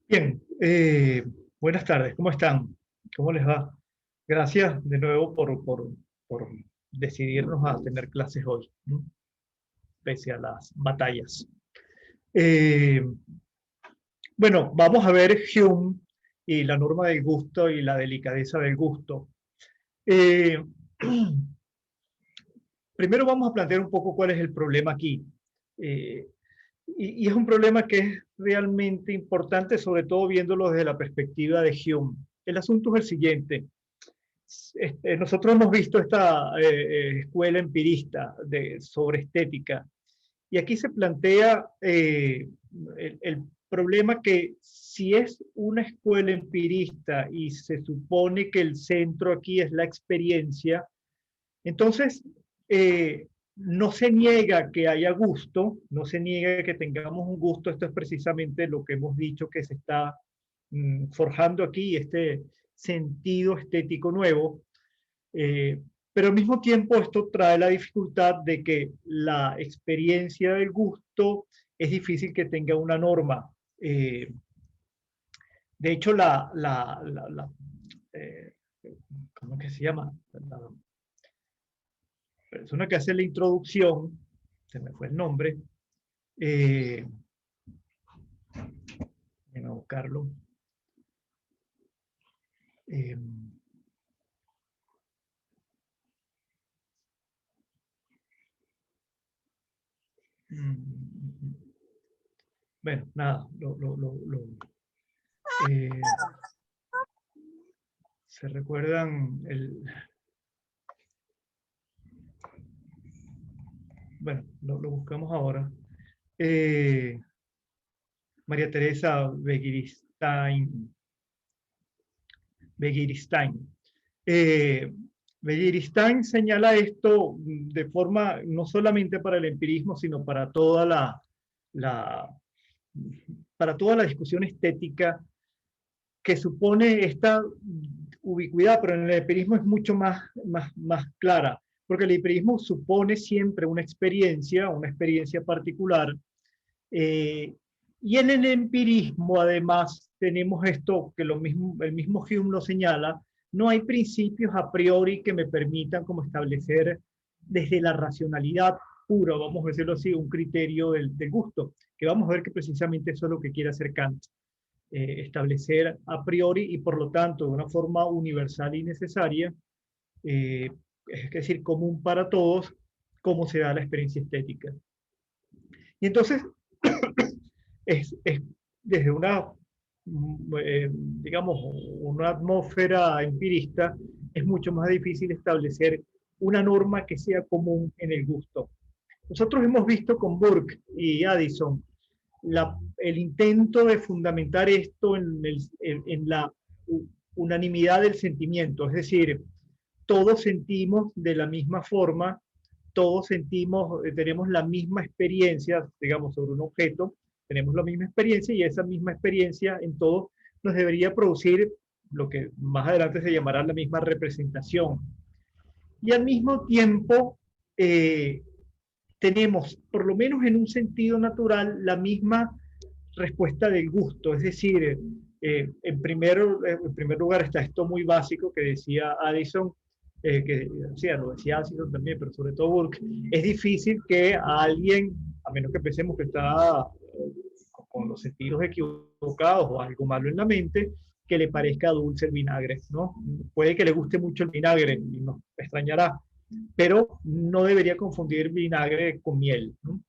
Bien, buenas tardes, ¿cómo están? ¿Cómo les va? Gracias de nuevo por decidirnos a tener clases hoy, ¿no? Pese a las batallas. Eh, bueno, vamos a ver Hume y la norma del gusto y la delicadeza del gusto. Eh, Primero vamos a plantear un poco cuál es el problema aquí. Eh, y es un problema que es realmente importante, sobre todo viéndolo desde la perspectiva de Hume. El asunto es el siguiente. Nosotros hemos visto esta escuela empirista sobre estética y aquí se plantea el problema que si es una escuela empirista y se supone que el centro aquí es la experiencia, entonces no se niega que haya gusto, no se niega que tengamos un gusto, esto es precisamente lo que hemos dicho que se está forjando aquí, este sentido estético nuevo, eh, pero al mismo tiempo esto trae la dificultad de que la experiencia del gusto es difícil que tenga una norma. De hecho, eh, ¿cómo que se llama? La persona que hace la introducción, se me fue el nombre, eh, a buscarlo. Eh, bueno, nada, eh, se recuerdan bueno, lo buscamos ahora. Eh, María Teresa Begiristain. Eh, Begiristain señala esto de forma no solamente para el empirismo, sino para la, para toda la discusión estética que supone esta ubicuidad, pero en el empirismo es mucho más clara, porque el empirismo supone siempre una experiencia particular. Eh, y en el empirismo, además, tenemos esto que el mismo Hume lo señala, no hay principios a priori que me permitan como establecer desde la racionalidad pura, vamos a decirlo así, un criterio del gusto, que vamos a ver que precisamente eso es lo que quiere hacer Kant, establecer a priori y por lo tanto de una forma universal y necesaria, eh, es decir, común para todos, cómo se da la experiencia estética. Y entonces, es desde una, digamos, una atmósfera empirista, es mucho más difícil establecer una norma que sea común en el gusto. Nosotros hemos visto con Burke y Addison el intento de fundamentar esto en la unanimidad del sentimiento, es decir, todos sentimos de la misma forma, todos sentimos, tenemos la misma experiencia, digamos, sobre un objeto, tenemos la misma experiencia y esa misma experiencia en todos nos debería producir lo que más adelante se llamará la misma representación. Y al mismo tiempo, tenemos, por lo menos en un sentido natural, la misma respuesta del gusto. Es decir, en primer lugar está esto muy básico que decía Addison, que o sea, lo decía Addison también, pero sobre todo Burke, es difícil que a alguien, a menos que pensemos que está con los sentidos equivocados o algo malo en la mente, que le parezca dulce el vinagre, ¿no? Puede que le guste mucho el vinagre y nos extrañará, pero no debería confundir vinagre con miel, ¿no?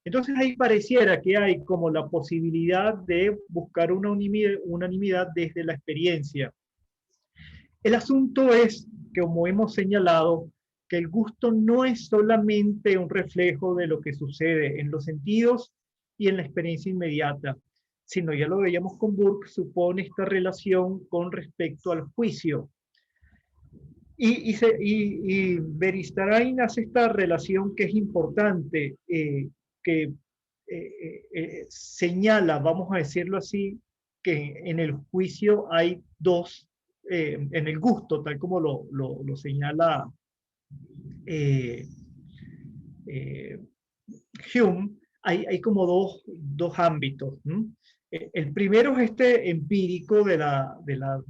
Entonces ahí pareciera que hay como la posibilidad de buscar una unanimidad desde la experiencia. El asunto es, que como hemos señalado, que el gusto no es solamente un reflejo de lo que sucede en los sentidos y en la experiencia inmediata, sino ya lo veíamos con Burke, supone esta relación con respecto al juicio. Y Beristarain hace esta relación que es importante, que señala, vamos a decirlo así, que en el juicio hay dos, en el gusto, tal como lo señala eh, eh, Hume, hay como dos ámbitos. ¿No? El primero es este empírico de la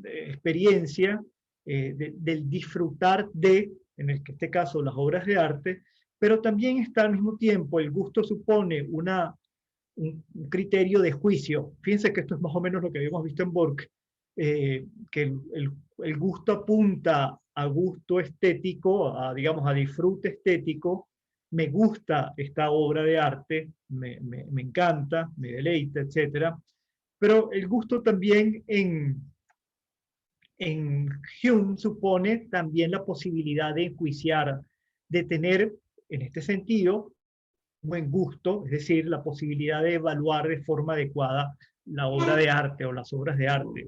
experiencia, del disfrutar de, en este caso, las obras de arte, pero también está al mismo tiempo, el gusto supone un criterio de juicio. Fíjense que esto es más o menos lo que habíamos visto en Burke, que el gusto apunta a gusto estético, a, digamos, a disfrute estético. Me gusta esta obra de arte, me encanta, me deleita, etcétera. Pero el gusto también en Hume supone también la posibilidad de enjuiciar, de tener, en este sentido, buen gusto, es decir, la posibilidad de evaluar de forma adecuada la obra de arte o las obras de arte.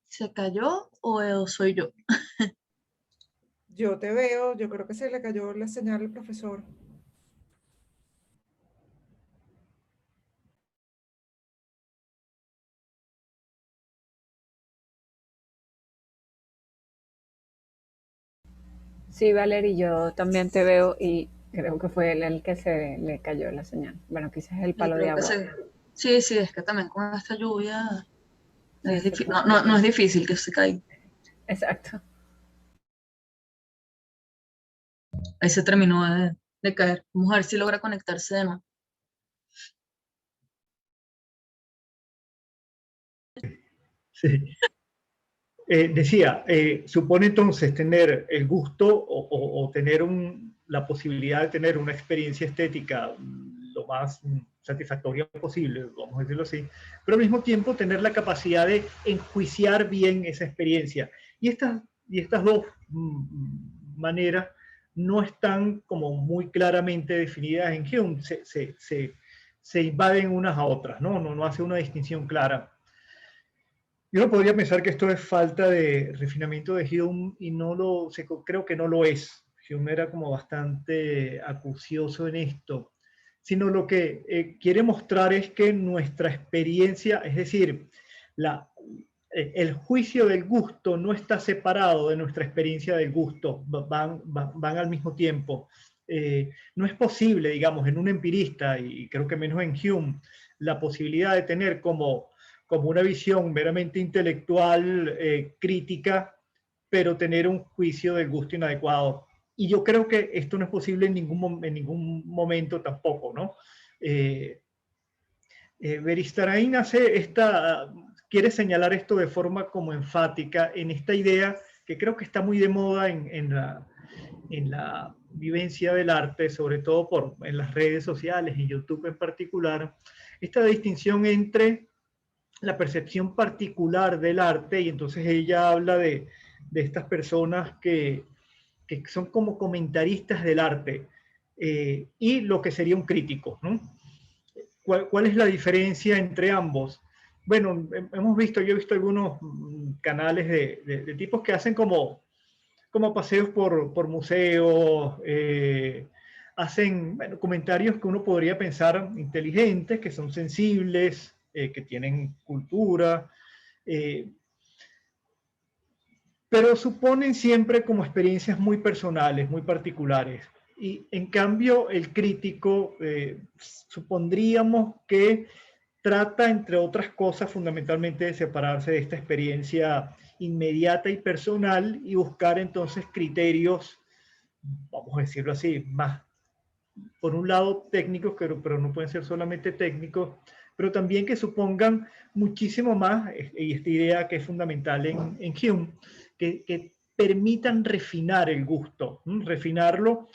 ¿Se cayó o soy yo? Yo te veo, yo creo que se le cayó la señal al profesor. Sí, Valerie, yo también te veo y creo que fue él el que se le cayó la señal. Bueno, quizás el Sí, palo de creo que agua. sí, sí, es que también con esta lluvia Sí, se no, puede. no es difícil que se caiga. Exacto. Ahí se terminó de caer. Vamos a ver si logra conectarse de nuevo. Sí. Decía, supone entonces tener el gusto o tener la posibilidad de tener una experiencia estética lo más satisfactoria posible, vamos a decirlo así, pero al mismo tiempo tener la capacidad de enjuiciar bien esa experiencia. Y estas dos maneras no están como muy claramente definidas en Hume, se invaden unas a otras, no hace una distinción clara. Yo podría pensar que esto es falta de refinamiento de Hume y creo que no lo es. Hume era como bastante acucioso en esto, sino lo que quiere mostrar es que nuestra experiencia, es decir, el juicio del gusto no está separado de nuestra experiencia del gusto, van al mismo tiempo. No es posible, digamos, en un empirista, y creo que menos en Hume, la posibilidad de tener como una visión meramente intelectual, crítica, pero tener un juicio del gusto inadecuado. Y yo creo que esto no es posible en ningún momento tampoco, ¿no? Beristarain quiere señalar esto de forma como enfática en esta idea que creo que está muy de moda en la vivencia del arte, sobre todo en las redes sociales y YouTube en particular, esta distinción entre la percepción particular del arte, y entonces ella habla de estas personas que son como comentaristas del arte, y lo que sería un crítico, ¿no? ¿Cuál es la diferencia entre ambos? Bueno, yo he visto algunos canales de tipos que hacen como paseos por museos, hacen comentarios que uno podría pensar inteligentes, que son sensibles, que tienen cultura, eh, pero suponen siempre como experiencias muy personales, muy particulares. Y en cambio, el crítico supondríamos que trata, entre otras cosas, fundamentalmente de separarse de esta experiencia inmediata y personal y buscar entonces criterios, vamos a decirlo así, más, por un lado, técnicos, pero no pueden ser solamente técnicos, pero también que supongan muchísimo más, y esta idea que es fundamental en Hume, que permitan refinar el gusto. Refinarlo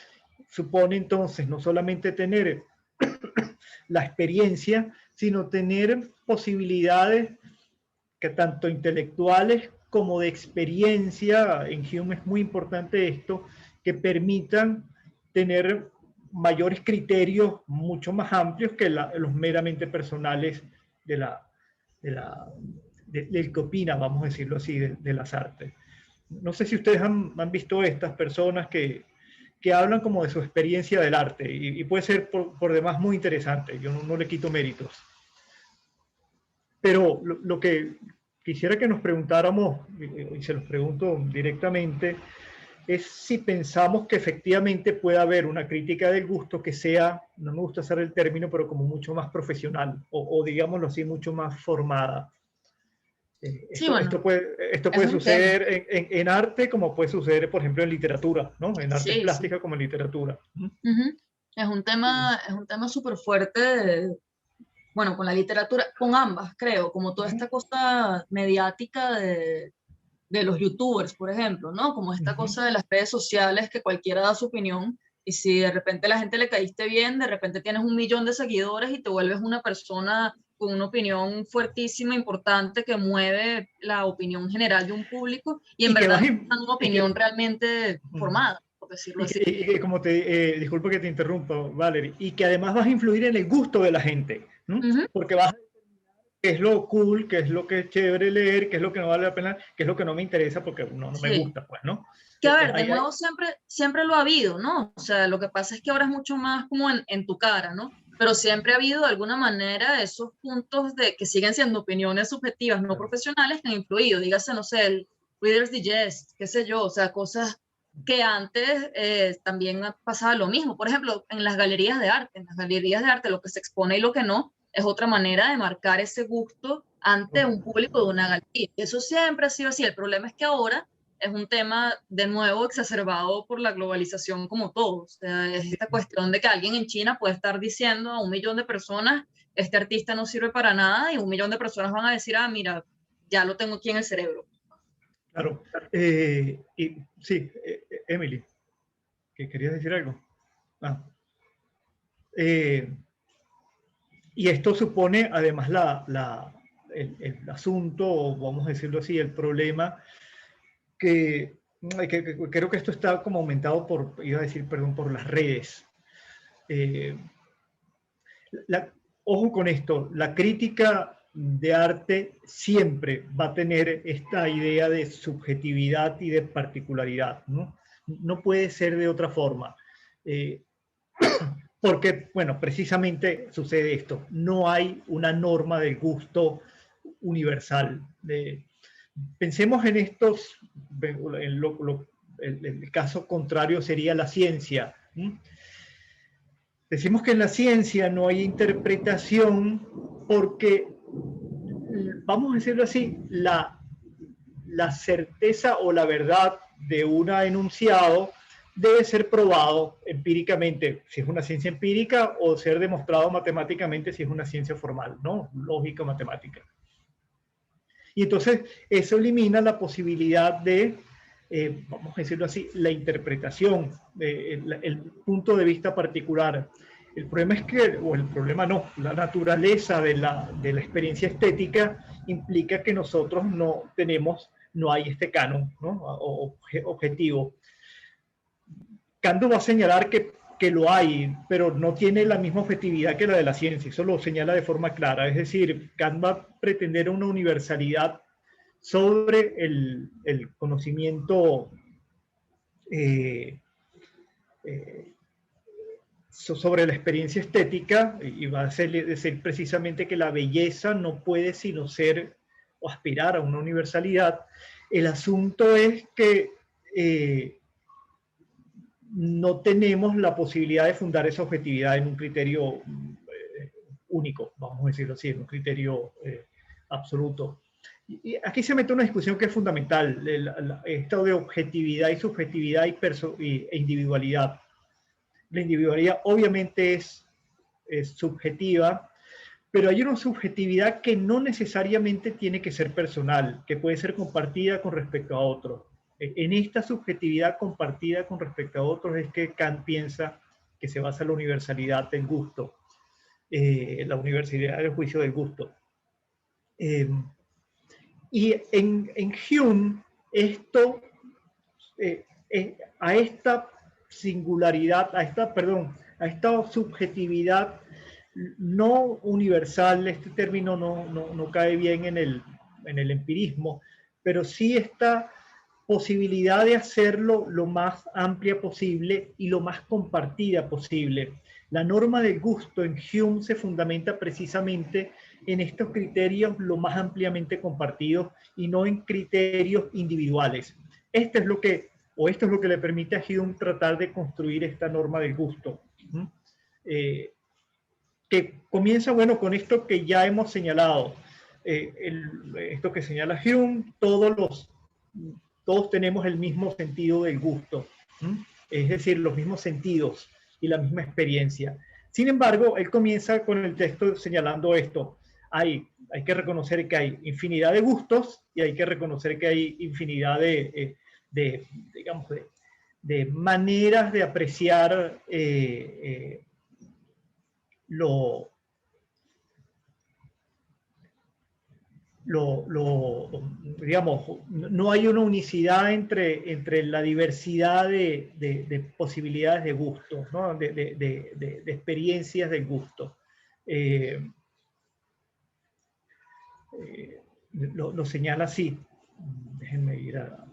supone entonces no solamente tener la experiencia, sino tener posibilidades que tanto intelectuales como de experiencia, en Hume es muy importante esto, que permitan tener mayores criterios mucho más amplios que los meramente personales de del que opina, vamos a decirlo así, de las artes. No sé si ustedes han visto estas personas que hablan como de su experiencia del arte y puede ser por demás muy interesante, yo no le quito méritos. Pero lo que quisiera que nos preguntáramos, y se los pregunto directamente, es si pensamos que efectivamente puede haber una crítica del gusto que sea, no me gusta usar el término, pero como mucho más profesional, o digámoslo así, mucho más formada. Sí, bueno, Esto es puede un tema. suceder en arte, como puede suceder, por ejemplo, en literatura, ¿no? En artes Sí, sí. plásticas como en literatura. Ujú. Sí. Es un tema súper fuerte, bueno, con la literatura, con ambas, creo, como toda esta cosa mediática de los youtubers, por ejemplo, ¿no? Como esta Ujú. cosa de las redes sociales que cualquiera da su opinión y si de repente a la gente le caíste bien, de repente tienes 1 millón de seguidores y te vuelves una persona con una opinión fuertísima, importante, que mueve la opinión general de un público y en Y que verdad vas, no es una y que, opinión realmente ujú. formada, por decirlo así. Y que como disculpa que te interrumpa, Valerie, y que además vas a influir en el gusto de la gente, ¿no? Ujú. Porque vas a decir qué es lo cool, qué es lo que es chévere leer, qué es lo que no vale la pena, qué es lo que no me interesa porque no me Sí. gusta, pues, ¿no? Que a ver, de Hay, nuevo siempre lo ha habido, ¿no? O sea, lo que pasa es que ahora es mucho más como en tu cara, ¿no? Pero siempre ha habido de alguna manera esos puntos de que siguen siendo opiniones subjetivas, no claro, profesionales, que han influido. Dígase, no sé, el Reader's Digest, qué sé yo, o sea, cosas que antes también pasaba lo mismo. Por ejemplo, en las galerías de arte, en las galerías de arte lo que se expone y lo que no es otra manera de marcar ese gusto ante un público de una galería. Eso siempre ha sido así. El problema es que ahora es un tema de nuevo exacerbado por la globalización como todo. O sea, es esta cuestión de que alguien en China puede estar diciendo a 1 millón de personas, este artista no sirve para nada, y 1 millón de personas van a decir, ah, mira, ya lo tengo aquí en el cerebro. claro. Y sí, Emily, ¿que querías decir algo? Ah, eh, y esto supone además el asunto, o vamos a decirlo así, el problema que creo que esto está como aumentado iba a decir, perdón, por las redes. Eh, ojo con esto, la crítica de arte siempre va a tener esta idea de subjetividad y de particularidad, ¿no? No puede ser de otra forma. Eh, porque, bueno, precisamente sucede esto. No hay una norma del gusto universal. Pensemos en estos, el caso contrario sería la ciencia. Decimos que en la ciencia no hay interpretación porque, vamos a decirlo así, la certeza o la verdad de un enunciado debe ser probado empíricamente, si es una ciencia empírica, o ser demostrado matemáticamente si es una ciencia formal, ¿no? Lógica matemática. Y entonces eso elimina la posibilidad de, vamos a decirlo así, la interpretación, el punto de vista particular. El problema es que, o el problema no, la naturaleza de la experiencia estética implica que nosotros no hay este canon, ¿no? Objetivo. Kant va a señalar que lo hay, pero no tiene la misma objetividad que la de la ciencia, eso lo señala de forma clara. Es decir, Kant va a pretender una universalidad sobre el conocimiento eh, eh, sobre la experiencia estética, y va a decir precisamente que la belleza no puede sino ser o aspirar a una universalidad. El asunto es que no tenemos la posibilidad de fundar esa objetividad en un criterio único, vamos a decirlo así, en un criterio absoluto. Y aquí se mete una discusión que es fundamental, esto de objetividad y subjetividad e individualidad. La individualidad obviamente es subjetiva, pero hay una subjetividad que no necesariamente tiene que ser personal, que puede ser compartida con respecto a otros. En esta subjetividad compartida con respecto a otros es que Kant piensa que se basa la universalidad del gusto, la universalidad del juicio del gusto. Y en Hume, esto, a esta singularidad, a esta subjetividad no universal, este término no cae bien en el empirismo, pero sí esta posibilidad de hacerlo lo más amplia posible y lo más compartida posible. La norma del gusto en Hume se fundamenta precisamente en estos criterios lo más ampliamente compartidos y no en criterios individuales. Esto es lo que le permite a Hume tratar de construir esta norma del gusto. Que comienza, bueno, con esto que ya hemos señalado. Esto que señala Hume, todos tenemos el mismo sentido del gusto, es decir, los mismos sentidos y la misma experiencia. Sin embargo, él comienza con el texto señalando esto. Hay que reconocer que hay infinidad de gustos y hay que reconocer que hay infinidad digamos, de maneras de apreciar digamos, no hay una unicidad entre la diversidad de posibilidades de gusto, ¿no? de experiencias del gusto. Lo señala así. Déjenme ir al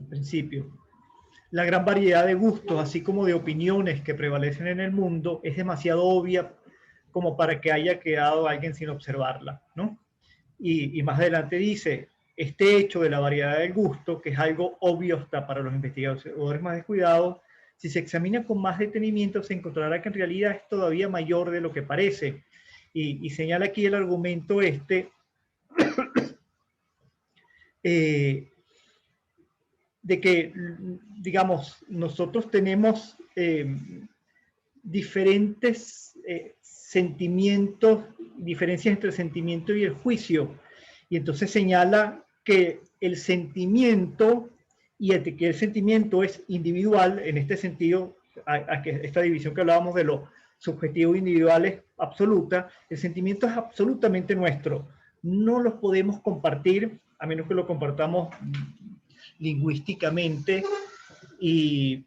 principio. La gran variedad de gustos, así como de opiniones que prevalecen en el mundo, es demasiado obvia como para que haya quedado alguien sin observarla, ¿no? Y más adelante dice, este hecho de la variedad del gusto, que es algo obvio hasta para los investigadores más descuidados, si se examina con más detenimiento se encontrará que en realidad es todavía mayor de lo que parece. Y señala aquí el argumento de que, digamos, nosotros tenemos diferentes sentimientos, diferencias entre el sentimiento y el juicio. Y entonces señala que el sentimiento, que el sentimiento es individual, en este sentido, esta división que hablábamos de lo subjetivo e individual es absoluta, el sentimiento es absolutamente nuestro. No los podemos compartir, a menos que lo compartamos lingüísticamente, y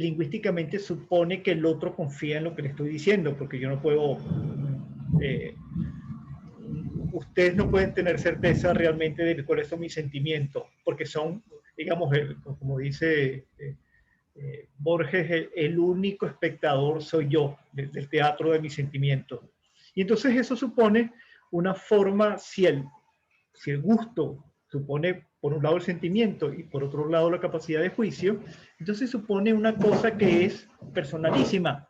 lingüísticamente supone que el otro confía en lo que le estoy diciendo, porque yo no puedo, ustedes no pueden tener certeza realmente de cuáles son mis sentimientos, porque son, digamos, como dice Borges, el único espectador soy yo del teatro de mis sentimientos. Y entonces eso supone una forma, si el gusto supone por un lado el sentimiento y por otro lado la capacidad de juicio, entonces supone una cosa que es personalísima.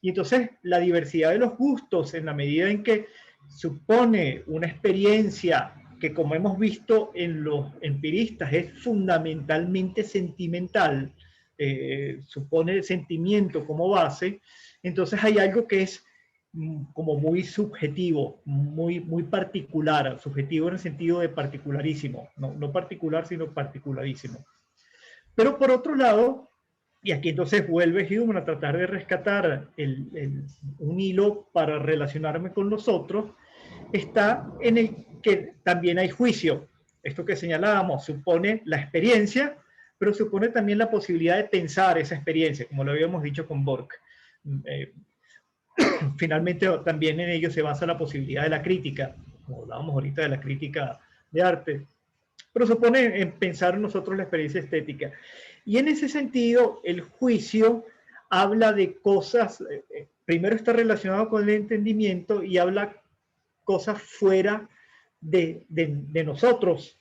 Y entonces la diversidad de los gustos, en la medida en que supone una experiencia que, como hemos visto en los empiristas, es fundamentalmente sentimental, supone el sentimiento como base, entonces hay algo que es como muy subjetivo, muy particular, subjetivo en el sentido de particularísimo, no particular, sino particularísimo. Pero por otro lado, y aquí entonces vuelve Hume a tratar de rescatar un hilo para relacionarme con los otros, está en el que también hay juicio. Esto que señalábamos supone la experiencia, pero supone también la posibilidad de pensar esa experiencia, como lo habíamos dicho con Borg. Finalmente también en ello se basa la posibilidad de la crítica, como hablábamos ahorita de la crítica de arte, pero supone en pensar nosotros la experiencia estética. Y en ese sentido, el juicio habla de cosas, primero está relacionado con el entendimiento y habla cosas fuera de nosotros.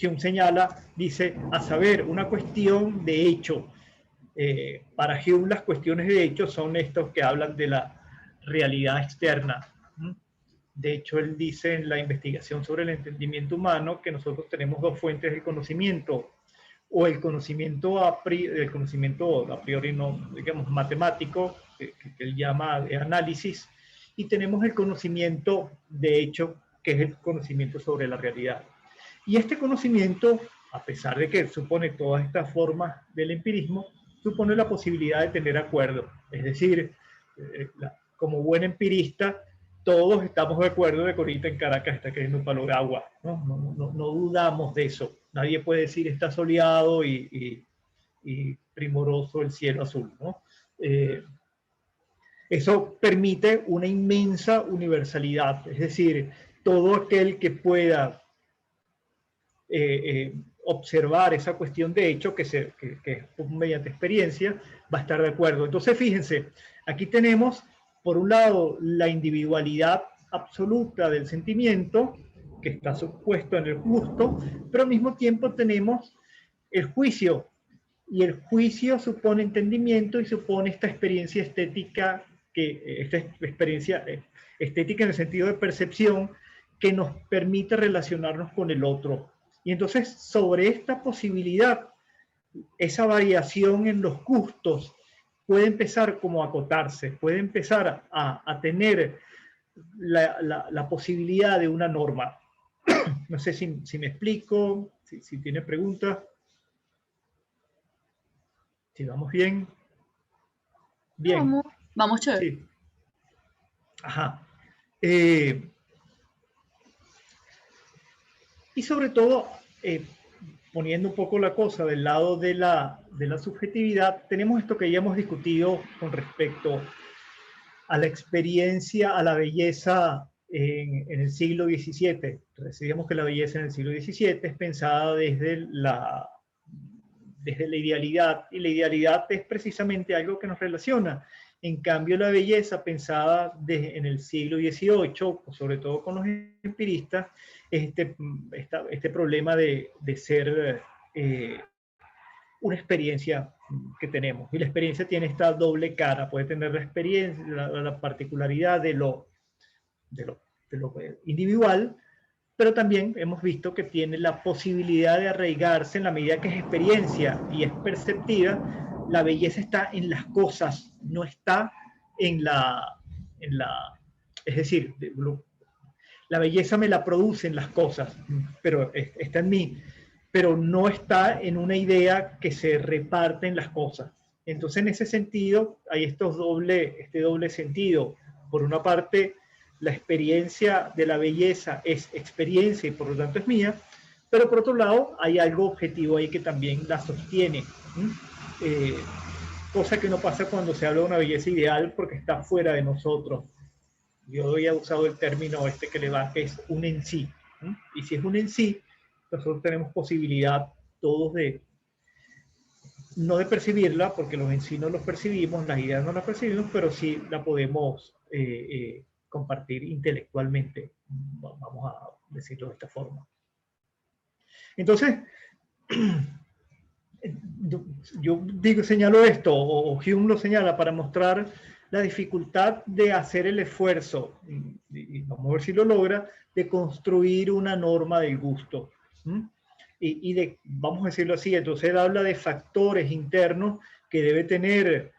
Hume señala, dice, a saber, una cuestión de hecho. Para Hume las cuestiones de hecho son estos que hablan de la realidad externa. De hecho, él dice en la investigación sobre el entendimiento humano que nosotros tenemos dos fuentes de conocimiento, o el conocimiento a priori no, digamos, matemático, que él llama de análisis, y tenemos el conocimiento de hecho, que es el conocimiento sobre la realidad. Y este conocimiento, a pesar de que supone todas estas formas del empirismo, supone la posibilidad de tener acuerdo. Es decir, como buen empirista, todos estamos de acuerdo de que ahorita en Caracas está cayendo un palo de agua. No dudamos de eso. Nadie puede decir está soleado y primoroso el cielo azul, ¿no? Eso permite una inmensa universalidad. Es decir, todo aquel que pueda observar esa cuestión de hecho, que mediante experiencia, va a estar de acuerdo. Entonces, fíjense, aquí tenemos por un lado, la individualidad absoluta del sentimiento, que está supuesto en el gusto, pero al mismo tiempo tenemos el juicio, y el juicio supone entendimiento y supone esta experiencia estética, esta experiencia estética en el sentido de percepción, que nos permite relacionarnos con el otro. Y entonces, sobre esta posibilidad, esa variación en los gustos puede empezar como a acotarse, puede empezar a tener la posibilidad de una norma. No sé si me explico, si tiene preguntas. Si vamos bien. Bien. Vamos chévere. Sí. Ajá. Y sobre todo, poniendo un poco la cosa del lado de la subjetividad, tenemos esto que ya hemos discutido con respecto a la experiencia, a la belleza en el siglo XVII. Recibimos que la belleza en el siglo XVII es pensada desde la idealidad, y la idealidad es precisamente algo que nos relaciona. En cambio, la belleza pensada en el siglo XVIII, sobre todo con los empiristas, es este problema de ser una experiencia que tenemos. Y la experiencia tiene esta doble cara, puede tener la experiencia, la particularidad de lo individual, pero también hemos visto que tiene la posibilidad de arraigarse en la medida que es experiencia y es perceptiva. La belleza está en las cosas, no está en es decir, la belleza me la producen las cosas, pero está en mí, pero no está en una idea que se reparte en las cosas. Entonces, en ese sentido, hay este doble sentido. Por una parte, la experiencia de la belleza es experiencia y por lo tanto es mía, pero por otro lado hay algo objetivo ahí que también la sostiene, cosa que no pasa cuando se habla de una belleza ideal porque está fuera de nosotros. Yo había usado el término que le va, que es un en sí, y si es un en sí, nosotros tenemos posibilidad todos no de percibirla, porque los en sí no los percibimos, las ideas no las percibimos, pero sí la podemos compartir intelectualmente, vamos a decirlo de esta forma. Entonces, yo señalo esto, o Hume lo señala para mostrar la dificultad de hacer el esfuerzo, y vamos a ver si lo logra, de construir una norma del gusto. Vamos a decirlo así, entonces él habla de factores internos que debe tener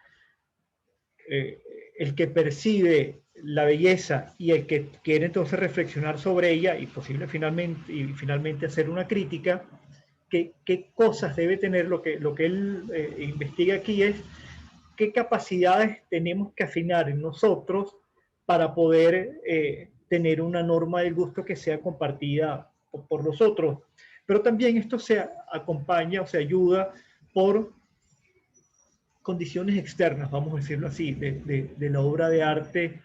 el que percibe la belleza y el que quiere entonces reflexionar sobre ella y finalmente hacer una crítica. ¿Qué cosas debe tener? Lo que él investiga aquí es qué capacidades tenemos que afinar en nosotros para poder tener una norma del gusto que sea compartida por nosotros. Pero también esto se acompaña o se ayuda por condiciones externas, vamos a decirlo así, de la obra de arte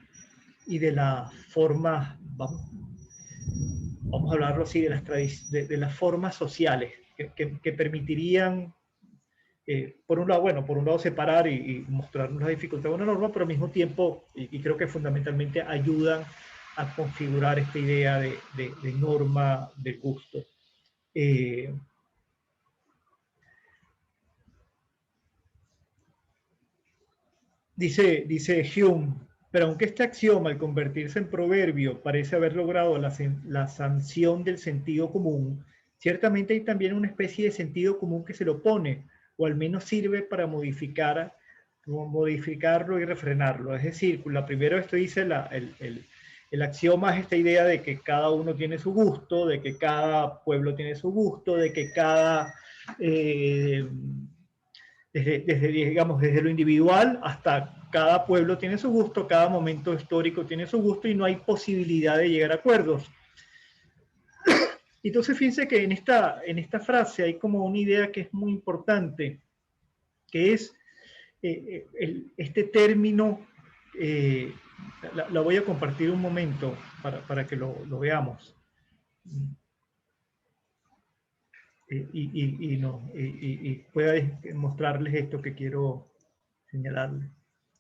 y de las formas, vamos a hablarlo así, de las formas sociales que permitirían, por un lado separar y mostrarnos la dificultad de una norma, pero al mismo tiempo, y creo que fundamentalmente ayudan a configurar esta idea de norma del gusto. Dice Hume, pero aunque este axioma, al convertirse en proverbio, parece haber logrado la sanción del sentido común, ciertamente hay también una especie de sentido común que se lo opone, o al menos sirve para modificarlo y refrenarlo. Es decir, la primera esto dice, el axioma es esta idea de que cada uno tiene su gusto, de que cada pueblo tiene su gusto, de que cada... desde lo individual hasta cada pueblo tiene su gusto, cada momento histórico tiene su gusto y no hay posibilidad de llegar a acuerdos. Entonces fíjense que en esta frase hay como una idea que es muy importante, que es este término, la voy a compartir un momento para que lo veamos. Y pueda mostrarles esto que quiero señalarles.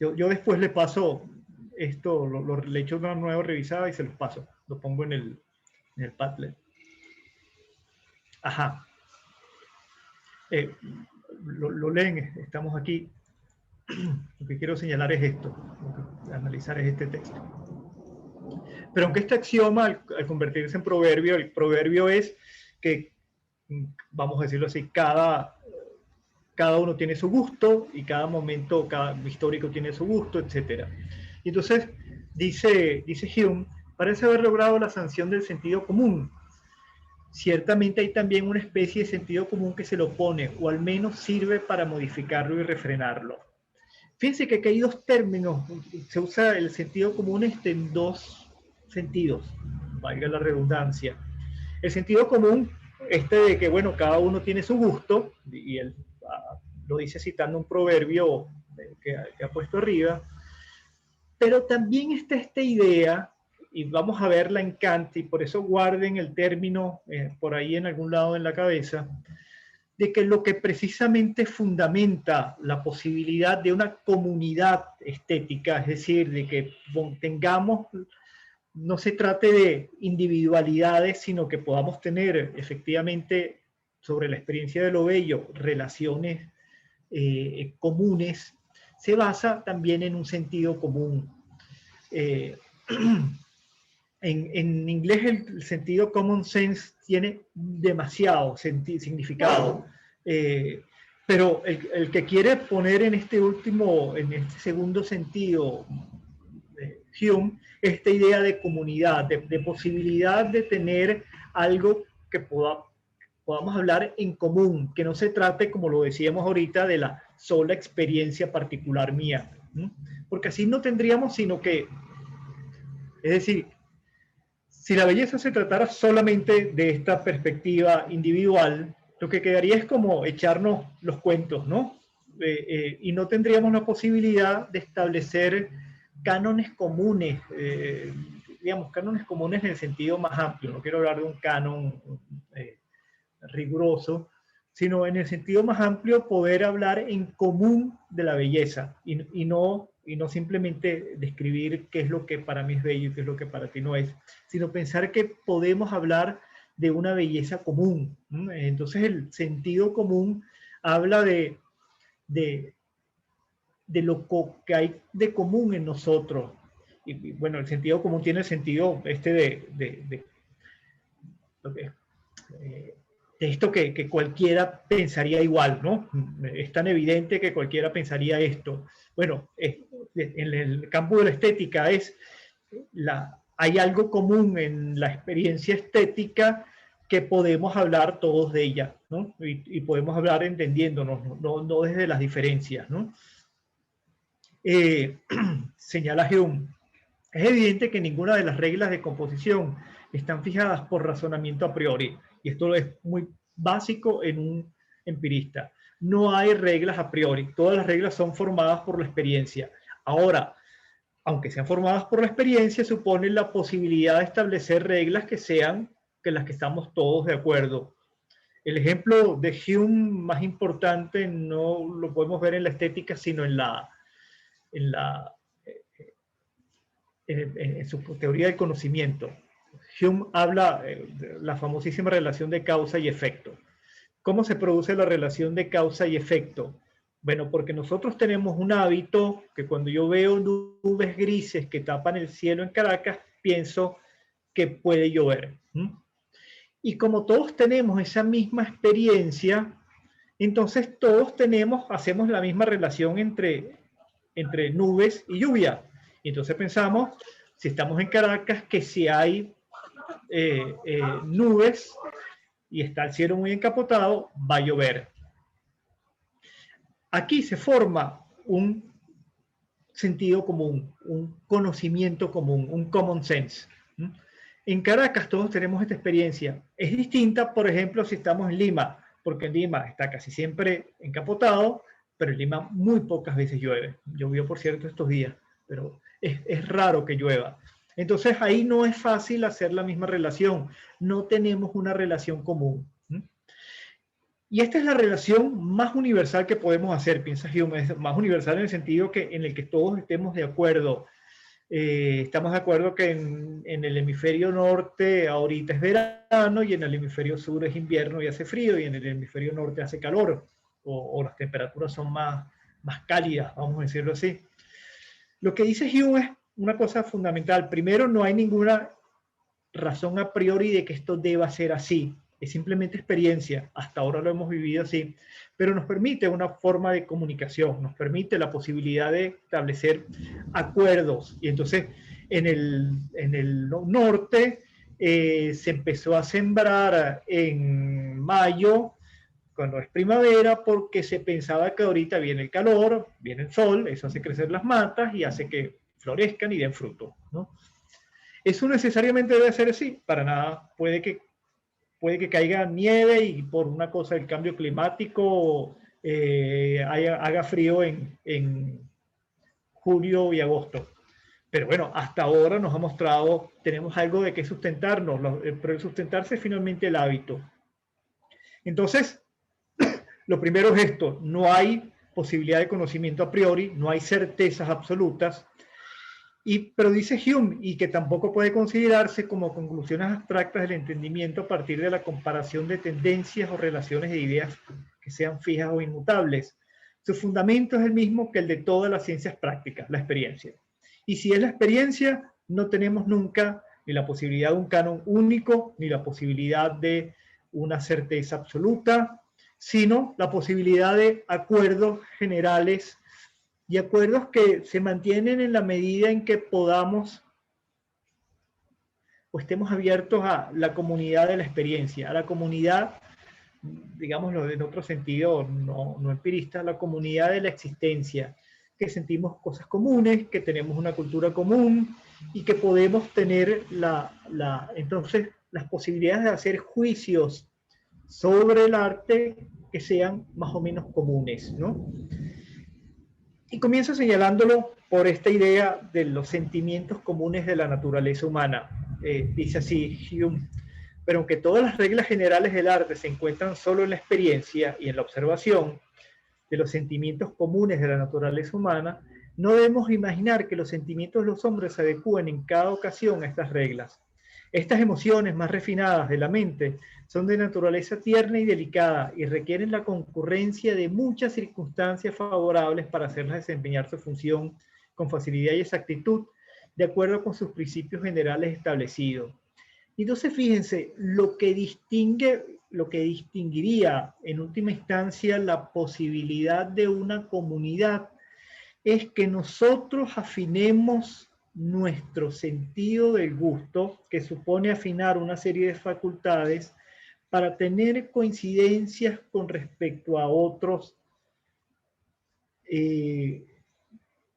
Yo después le paso esto, le echo una nueva revisada y se los paso. Lo pongo en el Padlet. Ajá. Lo leen, estamos aquí. Lo que quiero señalar es esto, lo que analizar es este texto. Pero aunque este axioma, al convertirse en proverbio, el proverbio es que, vamos a decirlo así, cada uno tiene su gusto y cada momento, cada histórico tiene su gusto, etc. Y entonces, dice Hume, parece haber logrado la sanción del sentido común. Ciertamente hay también una especie de sentido común que se lo opone, o al menos sirve para modificarlo y refrenarlo. Fíjense que aquí hay dos términos, se usa el sentido común en dos sentidos, valga la redundancia. El sentido común, de que, bueno, cada uno tiene su gusto, y él lo dice citando un proverbio que ha puesto arriba, pero también está esta idea, y vamos a verla en Kant, y por eso guarden el término por ahí en algún lado en la cabeza, de que lo que precisamente fundamenta la posibilidad de una comunidad estética, es decir, de que tengamos, no se trate de individualidades, sino que podamos tener efectivamente sobre la experiencia de lo bello relaciones comunes, se basa también en un sentido común. En inglés el sentido common sense tiene demasiado significado, pero el que quiere poner en este segundo sentido, Hume, esta idea de comunidad, de posibilidad de tener algo que podamos hablar en común, que no se trate, como lo decíamos ahorita, de la sola experiencia particular mía, ¿no? Porque así no tendríamos sino que, es decir, si la belleza se tratara solamente de esta perspectiva individual, lo que quedaría es como echarnos los cuentos, ¿no? Y no tendríamos la posibilidad de establecer cánones comunes, digamos, cánones comunes en el sentido más amplio. No quiero hablar de un canon riguroso, sino en el sentido más amplio poder hablar en común de la belleza y no simplemente describir qué es lo que para mí es bello y qué es lo que para ti no es, sino pensar que podemos hablar de una belleza común. Entonces el sentido común habla de lo que hay de común en nosotros. Y bueno, el sentido común tiene el sentido de esto que cualquiera pensaría igual, ¿no? Es tan evidente que cualquiera pensaría esto. Bueno, en el campo de la estética hay algo común en la experiencia estética que podemos hablar todos de ella, ¿no? Y podemos hablar entendiéndonos, no desde las diferencias, ¿no? Señala Hume, es evidente que ninguna de las reglas de composición están fijadas por razonamiento a priori, y esto es muy básico en un empirista. No hay reglas a priori, todas las reglas son formadas por la experiencia. Ahora, aunque sean formadas por la experiencia, suponen la posibilidad de establecer reglas que sean que las que estamos todos de acuerdo. El ejemplo de Hume más importante no lo podemos ver en la estética, sino en su teoría del conocimiento. Hume habla de la famosísima relación de causa y efecto. ¿Cómo se produce la relación de causa y efecto? Bueno, porque nosotros tenemos un hábito que cuando yo veo nubes grises que tapan el cielo en Caracas, pienso que puede llover. Y como todos tenemos esa misma experiencia, entonces todos hacemos la misma relación entre nubes y lluvia. Y entonces pensamos, si estamos en Caracas, que si hay nubes y está el cielo muy encapotado, va a llover. Aquí se forma un sentido común, un conocimiento común, un common sense. En Caracas todos tenemos esta experiencia. Es distinta, por ejemplo, si estamos en Lima, porque en Lima está casi siempre encapotado, pero en Lima muy pocas veces llueve. Llovió, por cierto, estos días, pero es raro que llueva. Entonces ahí no es fácil hacer la misma relación. No tenemos una relación común. Y esta es la relación más universal que podemos hacer, piensa Hume, es más universal en el sentido en el que todos estemos de acuerdo. Estamos de acuerdo que en el hemisferio norte ahorita es verano y en el hemisferio sur es invierno y hace frío, y en el hemisferio norte hace calor, o las temperaturas son más cálidas, vamos a decirlo así. Lo que dice Hume es una cosa fundamental. Primero, no hay ninguna razón a priori de que esto deba ser así. Es simplemente experiencia. Hasta ahora lo hemos vivido así. Pero nos permite una forma de comunicación, nos permite la posibilidad de establecer acuerdos. Y entonces, en el norte se empezó a sembrar en mayo, cuando es primavera, porque se pensaba que ahorita viene el calor, viene el sol, eso hace crecer las matas y hace que florezcan y den fruto, ¿no? ¿Eso necesariamente debe ser así? Para nada. Puede que caiga nieve y por una cosa del cambio climático haga frío en julio y agosto. Pero bueno, hasta ahora nos ha mostrado, tenemos algo de qué sustentarnos, pero el sustentarse es finalmente el hábito. Entonces, lo primero es esto: no hay posibilidad de conocimiento a priori, no hay certezas absolutas, pero dice Hume, y que tampoco puede considerarse como conclusiones abstractas del entendimiento a partir de la comparación de tendencias o relaciones de ideas que sean fijas o inmutables. Su fundamento es el mismo que el de todas las ciencias prácticas, la experiencia. Y si es la experiencia, no tenemos nunca ni la posibilidad de un canon único, ni la posibilidad de una certeza absoluta, sino la posibilidad de acuerdos generales y acuerdos que se mantienen en la medida en que podamos o estemos abiertos a la comunidad de la experiencia, a la comunidad, digámoslo en otro sentido, no empirista, la comunidad de la existencia, que sentimos cosas comunes, que tenemos una cultura común y que podemos tener entonces las posibilidades de hacer juicios sobre el arte que sean más o menos comunes, ¿no? Y comienza señalándolo por esta idea de los sentimientos comunes de la naturaleza humana. Dice así Hume: pero aunque todas las reglas generales del arte se encuentran solo en la experiencia y en la observación de los sentimientos comunes de la naturaleza humana, no debemos imaginar que los sentimientos de los hombres se adecúen en cada ocasión a estas reglas. Estas emociones más refinadas de la mente son de naturaleza tierna y delicada y requieren la concurrencia de muchas circunstancias favorables para hacerlas desempeñar su función con facilidad y exactitud, de acuerdo con sus principios generales establecidos. Entonces, fíjense, lo que distinguiría en última instancia la posibilidad de una comunidad es que nosotros afinemos nuestro sentido del gusto, que supone afinar una serie de facultades para tener coincidencias con respecto a otros,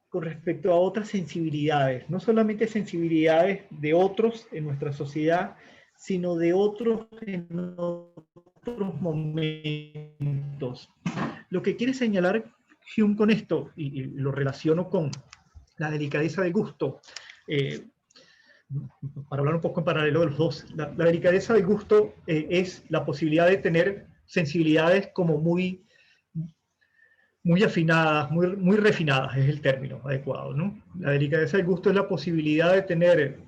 con respecto a otras sensibilidades, no solamente sensibilidades de otros en nuestra sociedad, sino de otros en otros momentos. Lo que quiere señalar Hume con esto, y lo relaciono con la delicadeza del gusto, para hablar un poco en paralelo de los dos, la delicadeza del gusto es la posibilidad de tener sensibilidades como muy afinadas, muy refinadas, es el término adecuado, ¿no? La delicadeza del gusto es la posibilidad de tener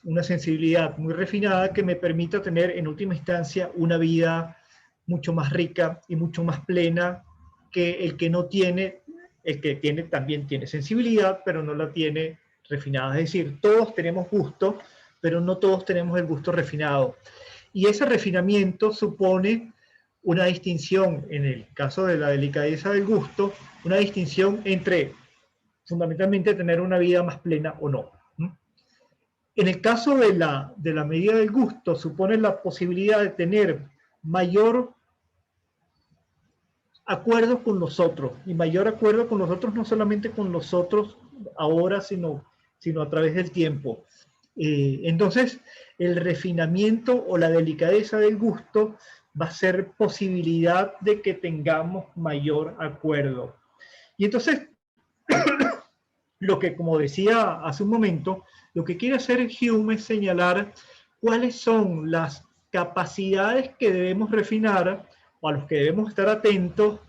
una sensibilidad muy refinada que me permita tener en última instancia una vida mucho más rica y mucho más plena que el que no tiene. El que tiene también tiene sensibilidad, pero no la tiene refinada. Es decir, todos tenemos gusto, pero no todos tenemos el gusto refinado. Y ese refinamiento supone una distinción, en el caso de la delicadeza del gusto, una distinción entre fundamentalmente tener una vida más plena o no. En el caso de la medida del gusto, supone la posibilidad de tener mayor acuerdo con los otros, y mayor acuerdo con los otros, no solamente con los otros ahora, sino a través del tiempo. Entonces, el refinamiento o la delicadeza del gusto va a ser posibilidad de que tengamos mayor acuerdo. Y entonces, lo que, como decía hace un momento, lo que quiere hacer Hume es señalar cuáles son las capacidades que debemos refinar o a los que debemos estar atentos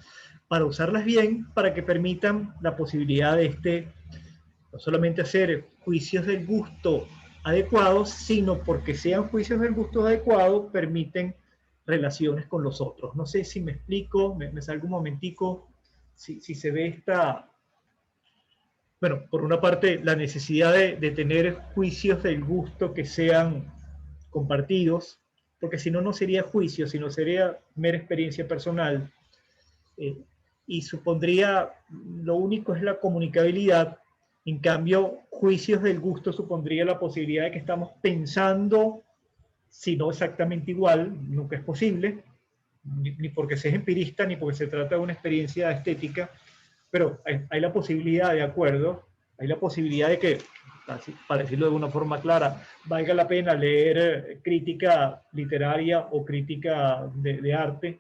para usarlas bien, para que permitan la posibilidad de no solamente hacer juicios del gusto adecuados, sino porque sean juicios del gusto adecuado, permiten relaciones con los otros. No sé si me explico, me salgo un momentico, si se ve esta... Bueno, por una parte, la necesidad de tener juicios del gusto que sean compartidos, porque si no, no sería juicio, sino sería mera experiencia personal. Y supondría, lo único es la comunicabilidad. En cambio, juicios del gusto supondría la posibilidad de que estamos pensando, si no exactamente igual, nunca es posible, ni porque seas empirista, ni porque se trata de una experiencia estética, pero hay la posibilidad de acuerdo, hay la posibilidad de que, para decirlo de una forma clara, valga la pena leer crítica literaria o crítica de arte,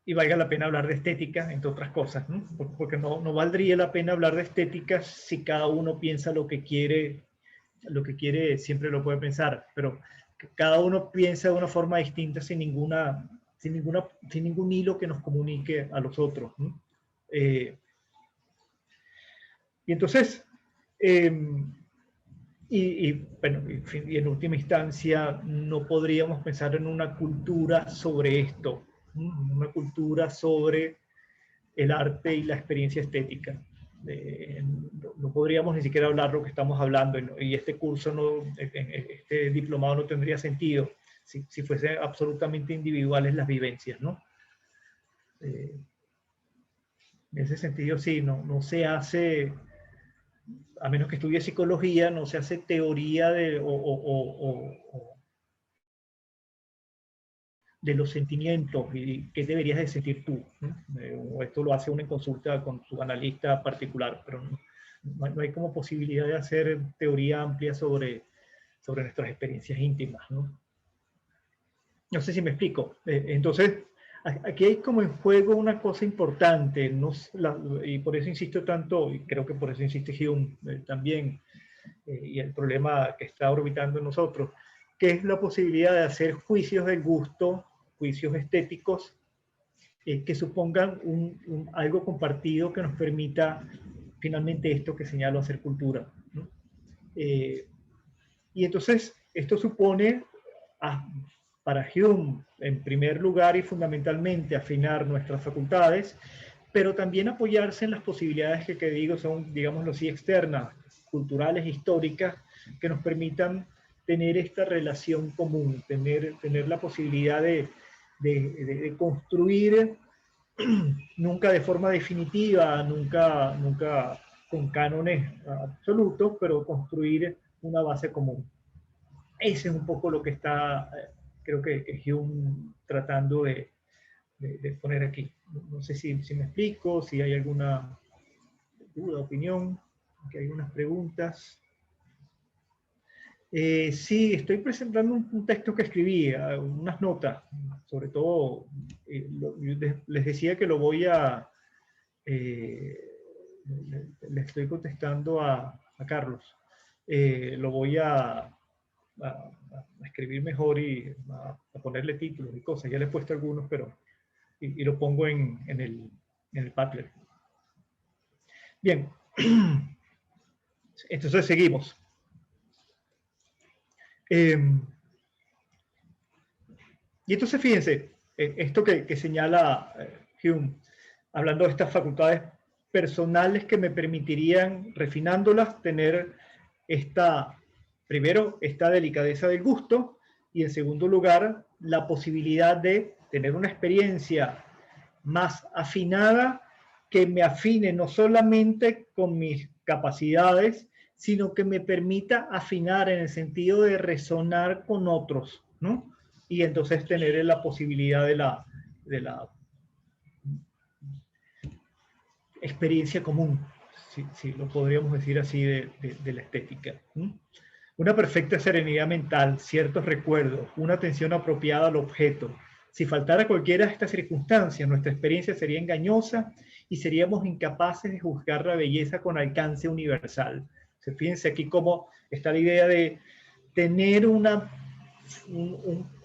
y valga la pena hablar de estética, entre otras cosas, ¿no? Porque no valdría la pena hablar de estética si cada uno piensa lo que quiere siempre lo puede pensar, pero cada uno piensa de una forma distinta sin ningún hilo que nos comunique a los otros, ¿no? Y entonces, bueno, y en última instancia, no podríamos pensar en una cultura sobre esto, ¿no? Una cultura sobre el arte y la experiencia estética. No podríamos ni siquiera hablar lo que estamos hablando, y este curso, este diplomado no tendría sentido si fuesen absolutamente individuales las vivencias, ¿no? En ese sentido, sí, no se hace, a menos que estudie psicología, no se hace teoría de los sentimientos y qué deberías de sentir tú, ¿no? Esto lo hace uno en consulta con su analista particular, pero no hay como posibilidad de hacer teoría amplia sobre nuestras experiencias íntimas, ¿no? No sé si me explico. Entonces, aquí hay como en juego una cosa importante, y por eso insisto tanto, y creo que por eso insiste Hume también, y el problema que está orbitando en nosotros, que es la posibilidad de hacer juicios del gusto, juicios estéticos, que supongan algo compartido que nos permita finalmente esto que señalo, hacer cultura, ¿no? Y entonces esto supone, para Hume, en primer lugar y fundamentalmente, afinar nuestras facultades, pero también apoyarse en las posibilidades que digo son, digámoslo así, externas, culturales, históricas, que nos permitan tener esta relación común, tener la posibilidad de construir, nunca de forma definitiva, nunca con cánones absolutos, pero construir una base común. Ese es un poco lo que está, creo que Hume tratando de poner aquí. No sé si me explico, si hay alguna duda, opinión, que hay unas preguntas. Sí, estoy presentando un texto que escribí, unas notas, sobre todo, les decía que lo voy a, le estoy contestando a Carlos, lo voy a escribir mejor y a ponerle títulos y cosas, ya le he puesto algunos, pero, y lo pongo en el Padlet. Bien, entonces seguimos. Y entonces fíjense, esto que señala Hume, hablando de estas facultades personales que me permitirían, refinándolas, tener primero, esta delicadeza del gusto, y en segundo lugar, la posibilidad de tener una experiencia más afinada, que me afine no solamente con mis capacidades, sino que me permita afinar en el sentido de resonar con otros, ¿no? Y entonces tener la posibilidad de la experiencia común, si lo podríamos decir así, de la estética. Una perfecta serenidad mental, ciertos recuerdos, una atención apropiada al objeto. Si faltara cualquiera de estas circunstancias, nuestra experiencia sería engañosa y seríamos incapaces de juzgar la belleza con alcance universal. Fíjense aquí cómo está la idea de tener un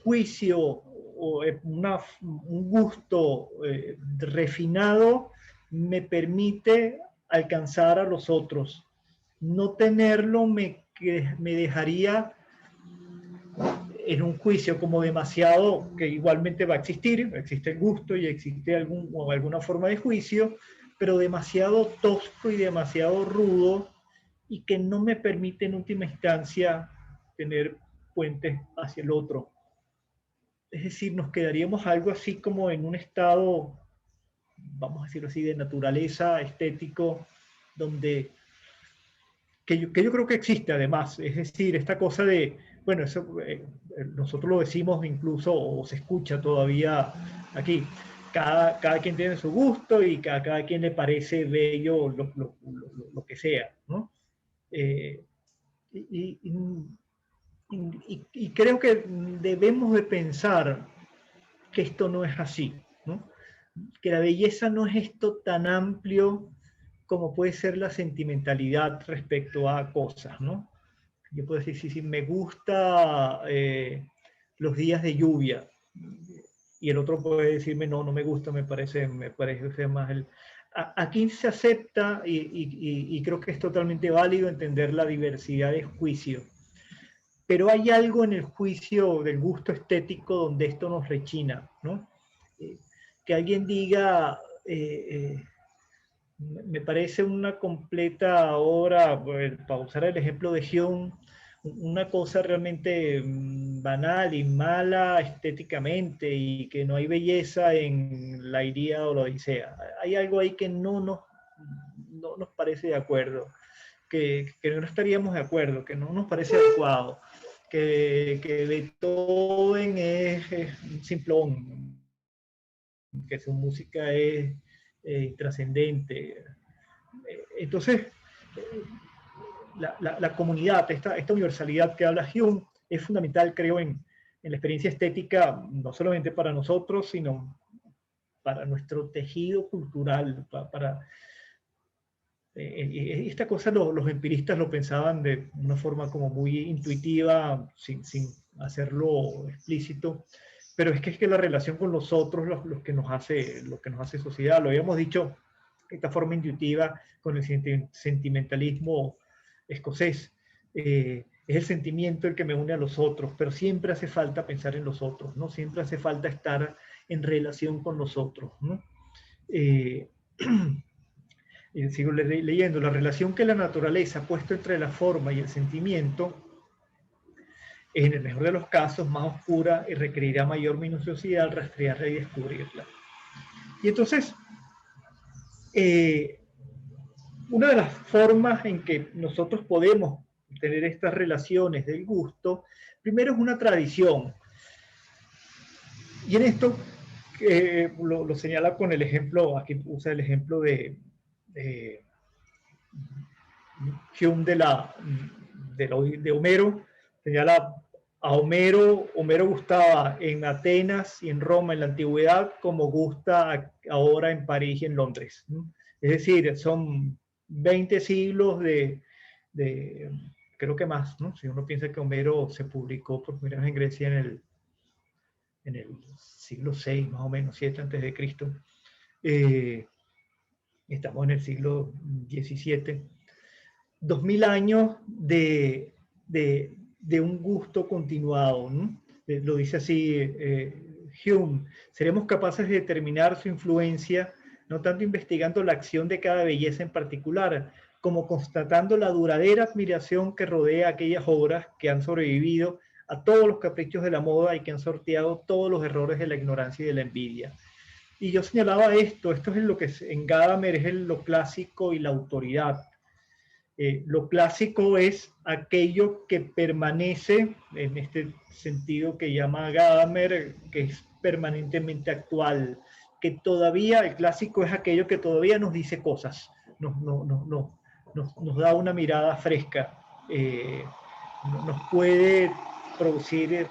juicio o un gusto refinado me permite alcanzar a los otros. No tenerlo me dejaría en un juicio como demasiado, que igualmente va a existir, existe el gusto y existe alguna forma de juicio, pero demasiado tosco y demasiado rudo, y que no me permite en última instancia tener puentes hacia el otro. Es decir, nos quedaríamos algo así como en un estado, vamos a decirlo así, de naturaleza estético, donde que yo creo que existe además. Es decir, esta cosa de, bueno, eso nosotros lo decimos incluso, o se escucha todavía aquí, cada quien tiene su gusto y cada quien le parece bello lo que sea, ¿no? Y, y creo que debemos de pensar que esto no es así, ¿no? Que la belleza no es esto tan amplio como puede ser la sentimentalidad respecto a cosas, ¿no? Yo puedo decir, sí, me gusta los días de lluvia, y el otro puede decirme, no me gusta, me parece más el... Aquí se acepta, y creo que es totalmente válido entender la diversidad de juicio, pero hay algo en el juicio del gusto estético donde esto nos rechina, ¿no? Que alguien diga, me parece una completa obra, para usar el ejemplo de Hume, una cosa realmente banal y mala estéticamente, y que no hay belleza en la Ilíada o la Odisea. Hay algo ahí que no nos parece de acuerdo, que no estaríamos de acuerdo, que no nos parece adecuado, que Beethoven es un simplón, que su música es trascendente. Entonces, la comunidad, esta universalidad que habla Hume, es fundamental, creo, en la experiencia estética, no solamente para nosotros, sino para nuestro tejido cultural, esta cosa los empiristas lo pensaban de una forma como muy intuitiva, sin hacerlo explícito, pero es que la relación con los otros lo que nos hace sociedad. Lo habíamos dicho, esta forma intuitiva con el sentimentalismo escocés. Es el sentimiento el que me une a los otros, pero siempre hace falta pensar en los otros, ¿no? Siempre hace falta estar en relación con los otros, ¿no? Sigo leyendo, la relación que la naturaleza ha puesto entre la forma y el sentimiento, en el mejor de los casos, más oscura y requerirá mayor minuciosidad al rastrearla y descubrirla. Y entonces, una de las formas en que nosotros podemos tener estas relaciones del gusto, primero es una tradición. Y en esto lo señala con el ejemplo, aquí usa el ejemplo de Hume de Homero. Señala a Homero gustaba en Atenas y en Roma en la antigüedad como gusta ahora en París y en Londres. Es decir, son 20 siglos creo que más, ¿no? Si uno piensa que Homero se publicó por primera vez en Grecia en el siglo VI, más o menos, 7 antes de Cristo. Estamos en el siglo XVII. 2000 años de un gusto continuado, ¿no? Lo dice así Hume. Seremos capaces de determinar su influencia, no tanto investigando la acción de cada belleza en particular, como constatando la duradera admiración que rodea aquellas obras que han sobrevivido a todos los caprichos de la moda y que han sorteado todos los errores de la ignorancia y de la envidia. Y yo señalaba esto es lo que en Gadamer es lo clásico y la autoridad. Lo clásico es aquello que permanece, en este sentido que llama Gadamer, que es permanentemente actual, que todavía, el clásico es aquello que todavía nos dice cosas, nos da una mirada fresca, nos puede producir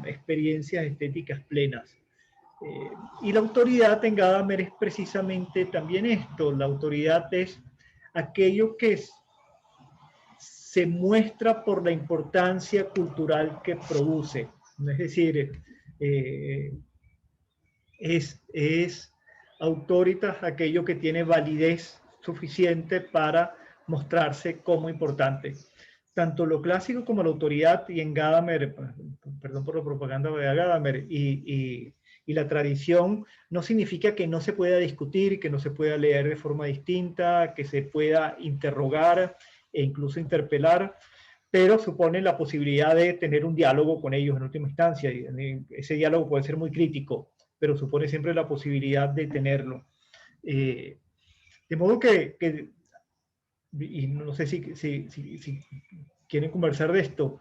experiencias estéticas plenas. Y la autoridad en Gadamer es precisamente también esto. La autoridad es aquello que se muestra por la importancia cultural que produce. Es decir, es autoritas aquello que tiene validez suficiente para mostrarse como importante. Tanto lo clásico como la autoridad, y en Gadamer, perdón por la propaganda de Gadamer, y la tradición, no significa que no se pueda discutir, que no se pueda leer de forma distinta, que se pueda interrogar e incluso interpelar, pero supone la posibilidad de tener un diálogo con ellos en última instancia. Y ese diálogo puede ser muy crítico, pero supone siempre la posibilidad de tenerlo. De modo que y no sé si quieren conversar de esto,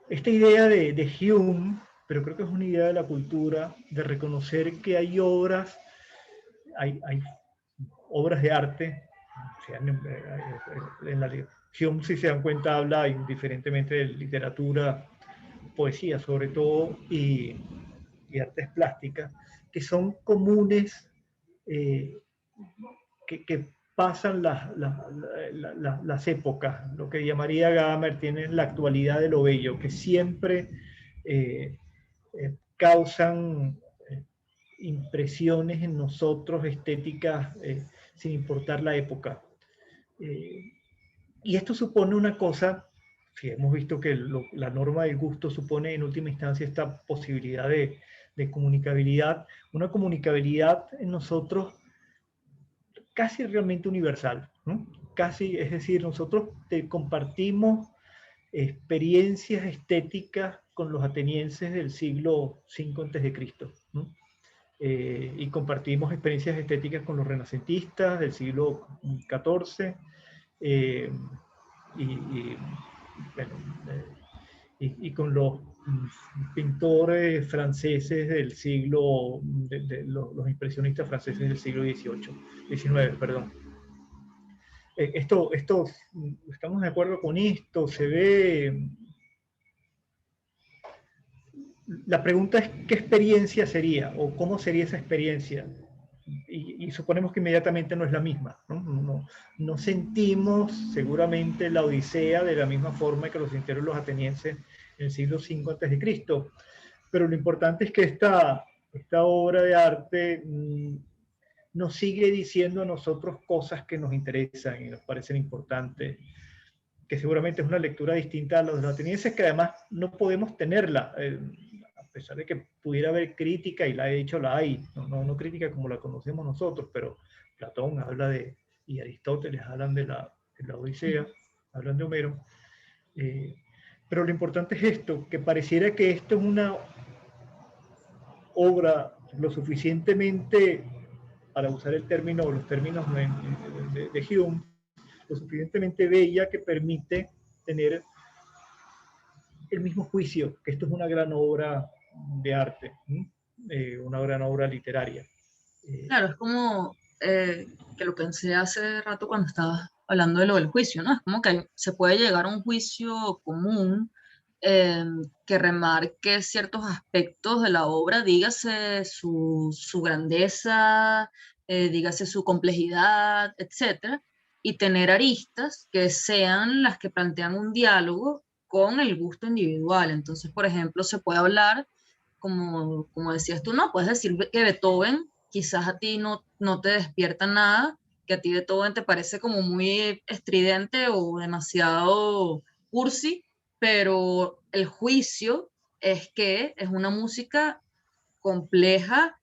esta idea de Hume, pero creo que es una idea de la cultura, de reconocer que hay obras de arte, o sea, Hume, si se dan cuenta, habla indiferentemente de literatura, poesía sobre todo, y artes plásticas, que son comunes, que pasan las épocas, lo que llamaría Gadamer, tiene la actualidad de lo bello, que siempre causan impresiones en nosotros estéticas sin importar la época. Y esto supone una cosa, si hemos visto que la norma del gusto supone en última instancia esta posibilidad de comunicabilidad, una comunicabilidad en nosotros casi realmente universal, ¿no? Casi, es decir, nosotros compartimos experiencias estéticas con los atenienses del siglo V a.C., ¿no? Y compartimos experiencias estéticas con los renacentistas del siglo XIV, bueno, y con los pintores franceses del siglo, los impresionistas franceses del siglo XIX, perdón. Esto, estamos de acuerdo con esto, se ve. La pregunta es, ¿qué experiencia sería? ¿O cómo sería esa experiencia? Y suponemos que inmediatamente no es la misma, ¿no? No sentimos seguramente la Odisea de la misma forma que lo sintieron los atenienses en el siglo V a.C., pero lo importante es que esta obra de arte nos sigue diciendo a nosotros cosas que nos interesan y nos parecen importantes, que seguramente es una lectura distinta a los atenienses, que además no podemos tenerla, a pesar de que pudiera haber crítica, y la he dicho, la hay, no crítica como la conocemos nosotros, pero Platón habla y Aristóteles hablan de la Odisea, hablan de Homero, pero lo importante es esto, que pareciera que esto es una obra lo suficientemente, para usar el término o los términos de Hume, lo suficientemente bella que permite tener el mismo juicio, que esto es una gran obra de arte, una gran obra literaria. Claro, es como que lo pensé hace rato cuando estaba hablando de lo del juicio, ¿no? Es como que se puede llegar a un juicio común que remarque ciertos aspectos de la obra, dígase su grandeza, dígase su complejidad, etcétera, y tener aristas que sean las que plantean un diálogo con el gusto individual. Entonces, por ejemplo, se puede hablar, como decías tú, no, puedes decir que Beethoven quizás a ti no te despierta nada, que a ti Beethoven te parece como muy estridente o demasiado cursi, pero el juicio es que es una música compleja,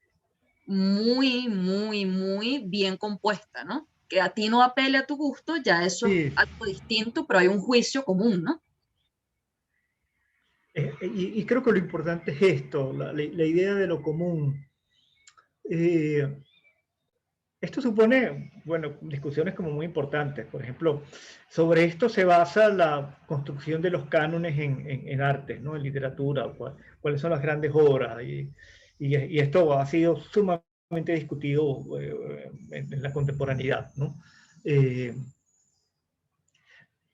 muy, muy, muy bien compuesta, ¿no? Que a ti no apele a tu gusto, ya eso es Sí, algo distinto, pero hay un juicio común, ¿no? y creo que lo importante es esto, la idea de lo común. Esto supone, bueno, discusiones como muy importantes. Por ejemplo, sobre esto se basa la construcción de los cánones en arte, ¿no? En literatura, cuáles son las grandes obras. Y esto ha sido sumamente discutido en la contemporaneidad, ¿no?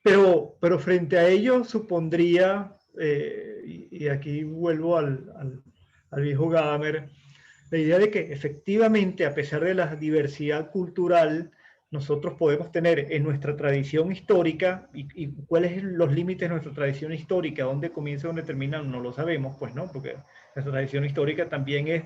Pero frente a ello supondría, y aquí vuelvo al viejo Gadamer, la idea de que efectivamente, a pesar de la diversidad cultural, nosotros podemos tener en nuestra tradición histórica, y cuáles son los límites de nuestra tradición histórica, dónde comienza, dónde termina, no lo sabemos, pues no, porque nuestra tradición histórica también es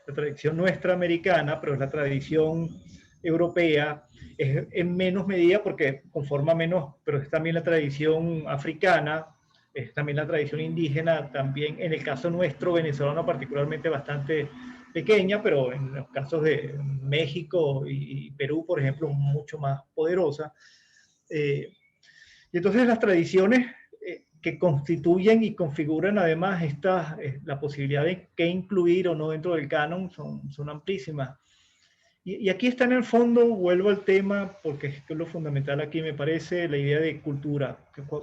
la tradición nuestra americana, pero es la tradición europea, es en menos medida porque conforma menos, pero es también la tradición africana, es también la tradición indígena, también en el caso nuestro, venezolano particularmente bastante pequeña, pero en los casos de México y Perú, por ejemplo, mucho más poderosa. Y entonces las tradiciones que constituyen y configuran además la posibilidad de qué incluir o no dentro del canon son amplísimas. Y aquí está en el fondo, vuelvo al tema, porque es lo fundamental aquí me parece, la idea de cultura.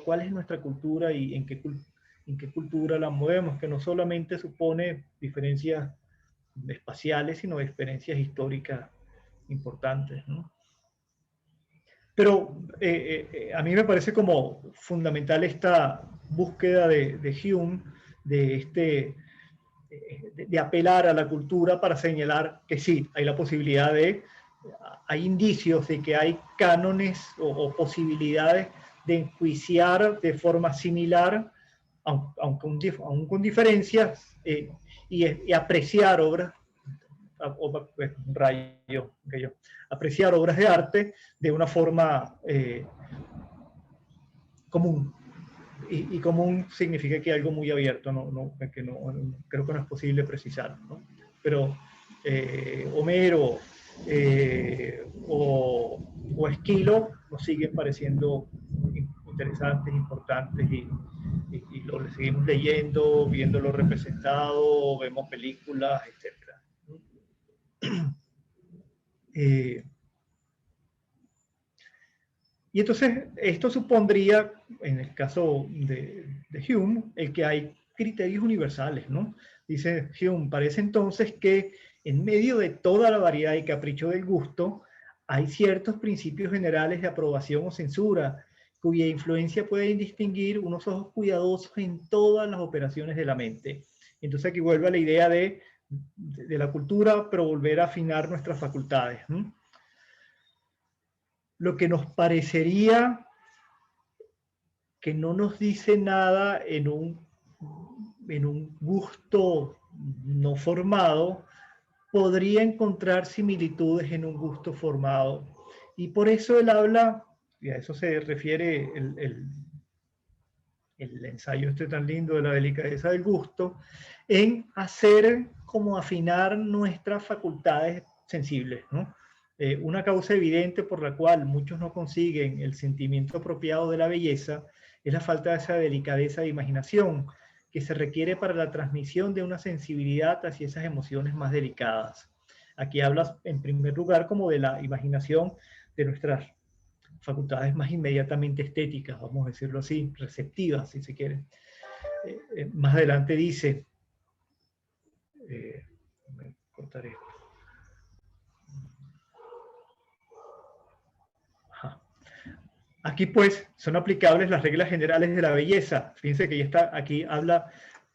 ¿Cuál es nuestra cultura y en qué cultura la movemos? Que no solamente supone diferencias espaciales, sino diferencias históricas importantes, ¿no? Pero a mí me parece como fundamental esta búsqueda de Hume, de apelar a la cultura para señalar que sí, hay la posibilidad hay indicios de que hay cánones o posibilidades de enjuiciar de forma similar, aunque aún con diferencias, y apreciar obras, apreciar obras de arte de una forma común. Y común significa que algo muy abierto, creo que no es posible precisar, ¿no? Pero Homero o Esquilo nos siguen pareciendo interesantes, importantes y lo seguimos leyendo, viéndolo representado, vemos películas, etc. Y entonces esto supondría, en el caso de Hume, el que hay criterios universales, ¿no? Dice Hume, parece entonces que en medio de toda la variedad y capricho del gusto, hay ciertos principios generales de aprobación o censura, cuya influencia pueden distinguir unos ojos cuidadosos en todas las operaciones de la mente. Entonces aquí vuelve a la idea de la cultura, pero volver a afinar nuestras facultades, ¿no? Lo que nos parecería que no nos dice nada en un gusto no formado, podría encontrar similitudes en un gusto formado. Y por eso él habla, y a eso se refiere el ensayo este tan lindo de la delicadeza del gusto, en hacer como afinar nuestras facultades sensibles, ¿no? Una causa evidente por la cual muchos no consiguen el sentimiento apropiado de la belleza es la falta de esa delicadeza de imaginación que se requiere para la transmisión de una sensibilidad hacia esas emociones más delicadas. Aquí hablas en primer lugar como de la imaginación de nuestras facultades más inmediatamente estéticas, vamos a decirlo así, receptivas, si se quiere. Más adelante dice, voy a cortar esto. Aquí pues son aplicables las reglas generales de la belleza. Fíjense que aquí habla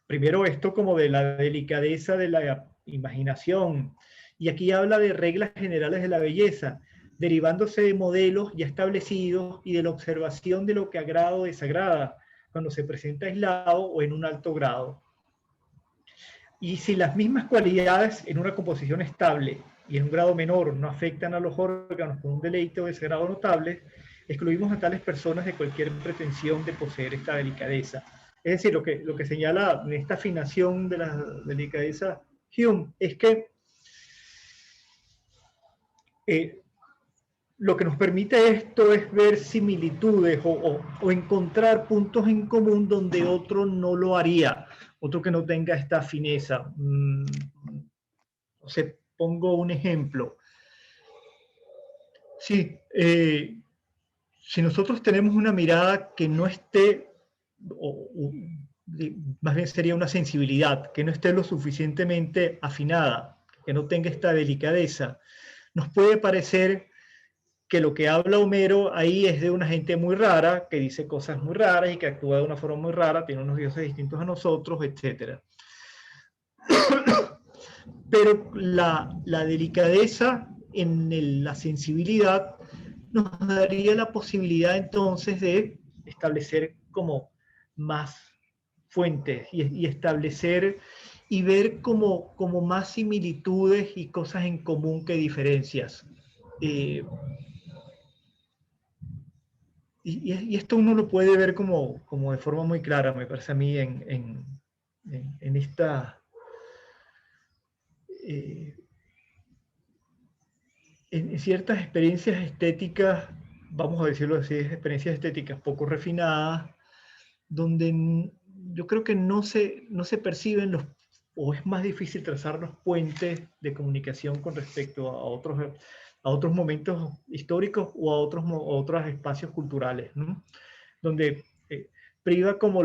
primero esto como de la delicadeza de la imaginación, y aquí habla de reglas generales de la belleza, derivándose de modelos ya establecidos y de la observación de lo que agrada o desagrada, cuando se presenta aislado o en un alto grado. Y si las mismas cualidades en una composición estable y en un grado menor no afectan a los órganos con un deleite o desagrado notable, excluimos a tales personas de cualquier pretensión de poseer esta delicadeza. Es decir, lo que señala en esta afinación de la delicadeza Hume es que lo que nos permite esto es ver similitudes o encontrar puntos en común donde otro no lo haría, otro que no tenga esta fineza. Pongo un ejemplo. Sí, si nosotros tenemos una mirada que no esté, más bien sería una sensibilidad, que no esté lo suficientemente afinada, que no tenga esta delicadeza, nos puede parecer que lo que habla Homero ahí es de una gente muy rara, que dice cosas muy raras y que actúa de una forma muy rara, tiene unos dioses distintos a nosotros, etc. Pero la delicadeza en la sensibilidad nos daría la posibilidad entonces de establecer como más fuentes y establecer y ver como más similitudes y cosas en común que diferencias. Y esto uno lo puede ver como de forma muy clara, me parece a mí, en esta... en ciertas experiencias estéticas, vamos a decirlo así, experiencias estéticas poco refinadas, donde yo creo que no se perciben o es más difícil trazar los puentes de comunicación con respecto a otros momentos históricos o a otros espacios culturales, ¿no? Donde priva como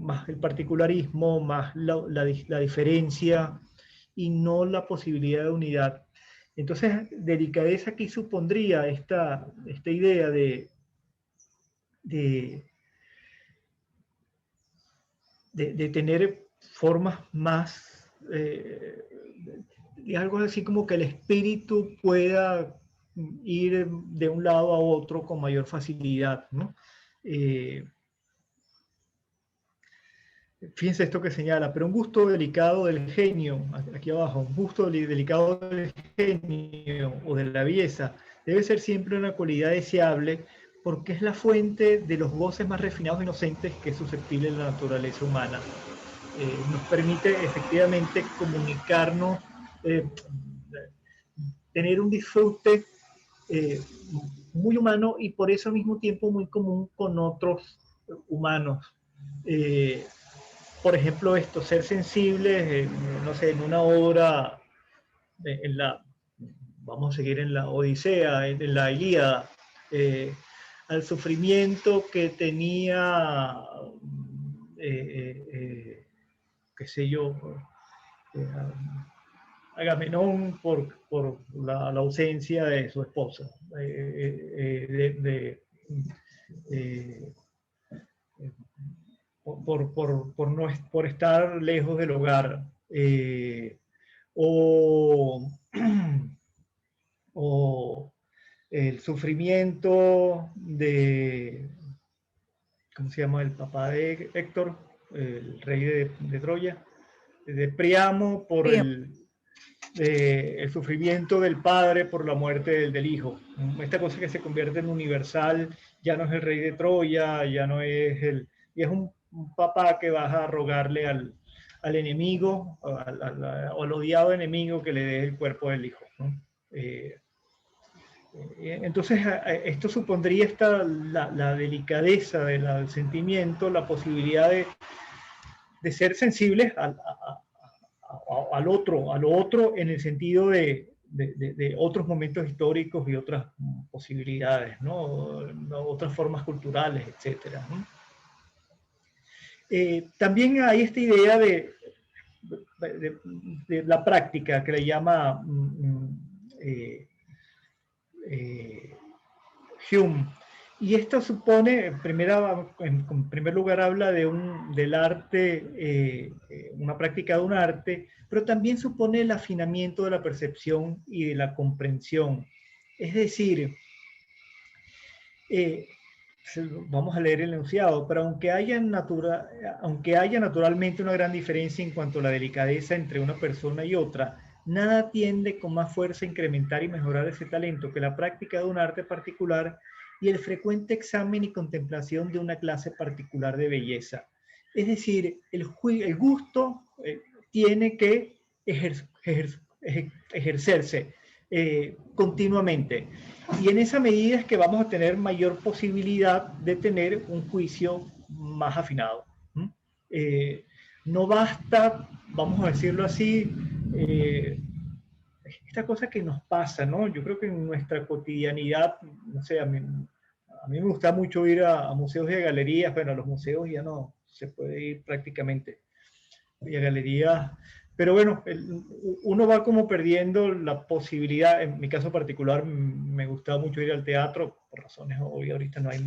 más el particularismo, más la diferencia y no la posibilidad de unidad. Entonces, delicadeza aquí supondría esta idea de tener formas más, algo así como que el espíritu pueda ir de un lado a otro con mayor facilidad, ¿no? Fíjense esto que señala, pero un gusto delicado del genio, aquí abajo, un gusto delicado del genio o de la belleza, debe ser siempre una cualidad deseable porque es la fuente de los goces más refinados e inocentes que es susceptible de la naturaleza humana. Nos permite efectivamente comunicarnos, tener un disfrute muy humano y por eso al mismo tiempo muy común con otros humanos. Por ejemplo, ser sensibles, no sé, en una obra, vamos a seguir en la Odisea, en la Ilíada, al sufrimiento que tenía, qué sé yo, Agamenón por la ausencia de su esposa, por estar lejos del hogar, o el sufrimiento de, ¿cómo se llama? El papá de Héctor, el rey de Troya, de Príamo, por el sufrimiento del padre por la muerte del hijo. Esta cosa que se convierte en universal, ya no es el rey de Troya, ya no es y es un papá que va a rogarle al enemigo, al odiado enemigo que le dé el cuerpo del hijo, ¿no? Entonces, esto supondría la delicadeza del sentimiento, la posibilidad de ser sensibles al lo otro en el sentido de otros momentos históricos y otras posibilidades, ¿no? Otras formas culturales, etc., ¿no? También hay esta idea de la práctica que le llama Hume. Y esto supone, en primer lugar, habla del arte, una práctica de un arte, pero también supone el afinamiento de la percepción y de la comprensión. Es decir, vamos a leer el enunciado, pero aunque haya naturalmente una gran diferencia en cuanto a la delicadeza entre una persona y otra, nada tiende con más fuerza a incrementar y mejorar ese talento que la práctica de un arte particular y el frecuente examen y contemplación de una clase particular de belleza. Es decir, el gusto tiene que ejercerse continuamente. Y en esa medida es que vamos a tener mayor posibilidad de tener un juicio más afinado. No basta, vamos a decirlo así, esta cosa que nos pasa, ¿no? Yo creo que en nuestra cotidianidad, no sé, a mí me gusta mucho ir a museos y a galerías. Bueno, a los museos ya no se puede ir prácticamente, y a galerías, pero bueno, uno va como perdiendo la posibilidad. En mi caso particular me gustaba mucho ir al teatro, por razones hoy ahorita es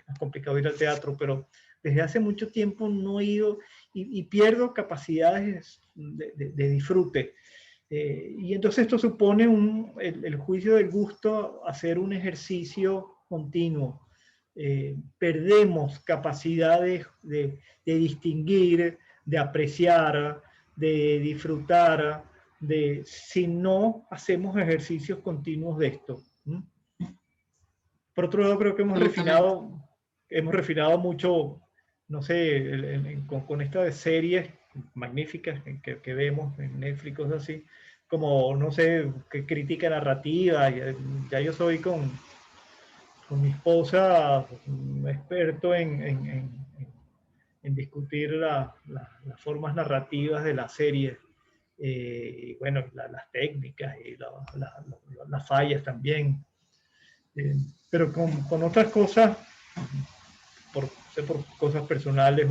más complicado ir al teatro, pero desde hace mucho tiempo no he ido y pierdo capacidades de disfrute. Y entonces esto supone el juicio del gusto, hacer un ejercicio continuo. Perdemos capacidades de distinguir, de apreciar, de disfrutar, si no hacemos ejercicios continuos de esto. Por otro lado, creo que hemos refinado mucho, no sé, con estas series magníficas que vemos en Netflix, cosas así, como, no sé, que crítica narrativa. Ya yo soy con mi esposa un experto en discutir las formas narrativas de la serie. Y bueno, las técnicas y las fallas también. Pero con otras cosas, por cosas personales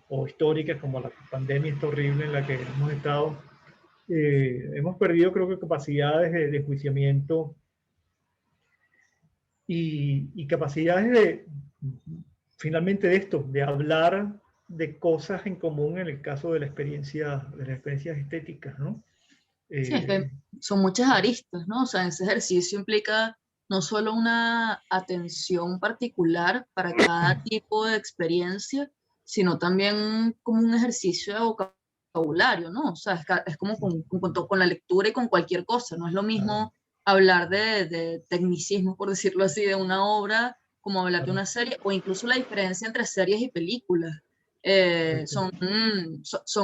o históricas, como la pandemia esta horrible en la que hemos estado, hemos perdido, creo que, capacidades de enjuiciamiento y capacidades finalmente de esto, de hablar de cosas en común en el caso de las experiencias estéticas, ¿no? Sí, es que son muchas aristas, ¿no? O sea, ese ejercicio implica no solo una atención particular para cada tipo de experiencia, sino también como un ejercicio de vocabulario, ¿no? O sea, es como con la lectura y con cualquier cosa, no es lo mismo hablar de tecnicismos, por decirlo así, de una obra, como hablar de una serie, o incluso la diferencia entre series y películas. Son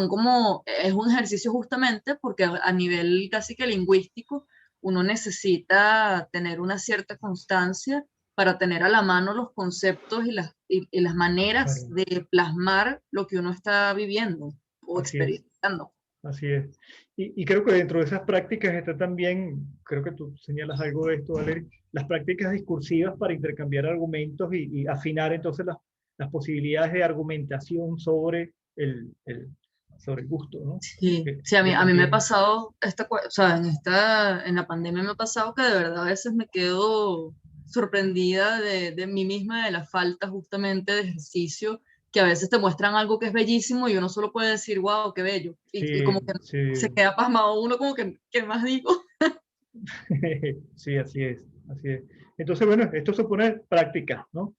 como, es un ejercicio justamente porque a nivel casi que lingüístico uno necesita tener una cierta constancia para tener a la mano los conceptos y las maneras de plasmar lo que uno está viviendo o experimentando. Así es. Y creo que dentro de esas prácticas está también, creo que tú señalas algo de esto, Valeria, las prácticas discursivas para intercambiar argumentos y afinar entonces las posibilidades de argumentación sobre el gusto, ¿no? Sí, sí, a mí me ha pasado, o sea, en la pandemia me ha pasado que de verdad a veces me quedo sorprendida de mí misma, de la falta justamente de ejercicio, que a veces te muestran algo que es bellísimo y uno solo puede decir, wow, qué bello. Y como que se queda pasmado uno como que, ¿qué más digo? Sí, así es, así es. Entonces, bueno, esto supone práctica, ¿no?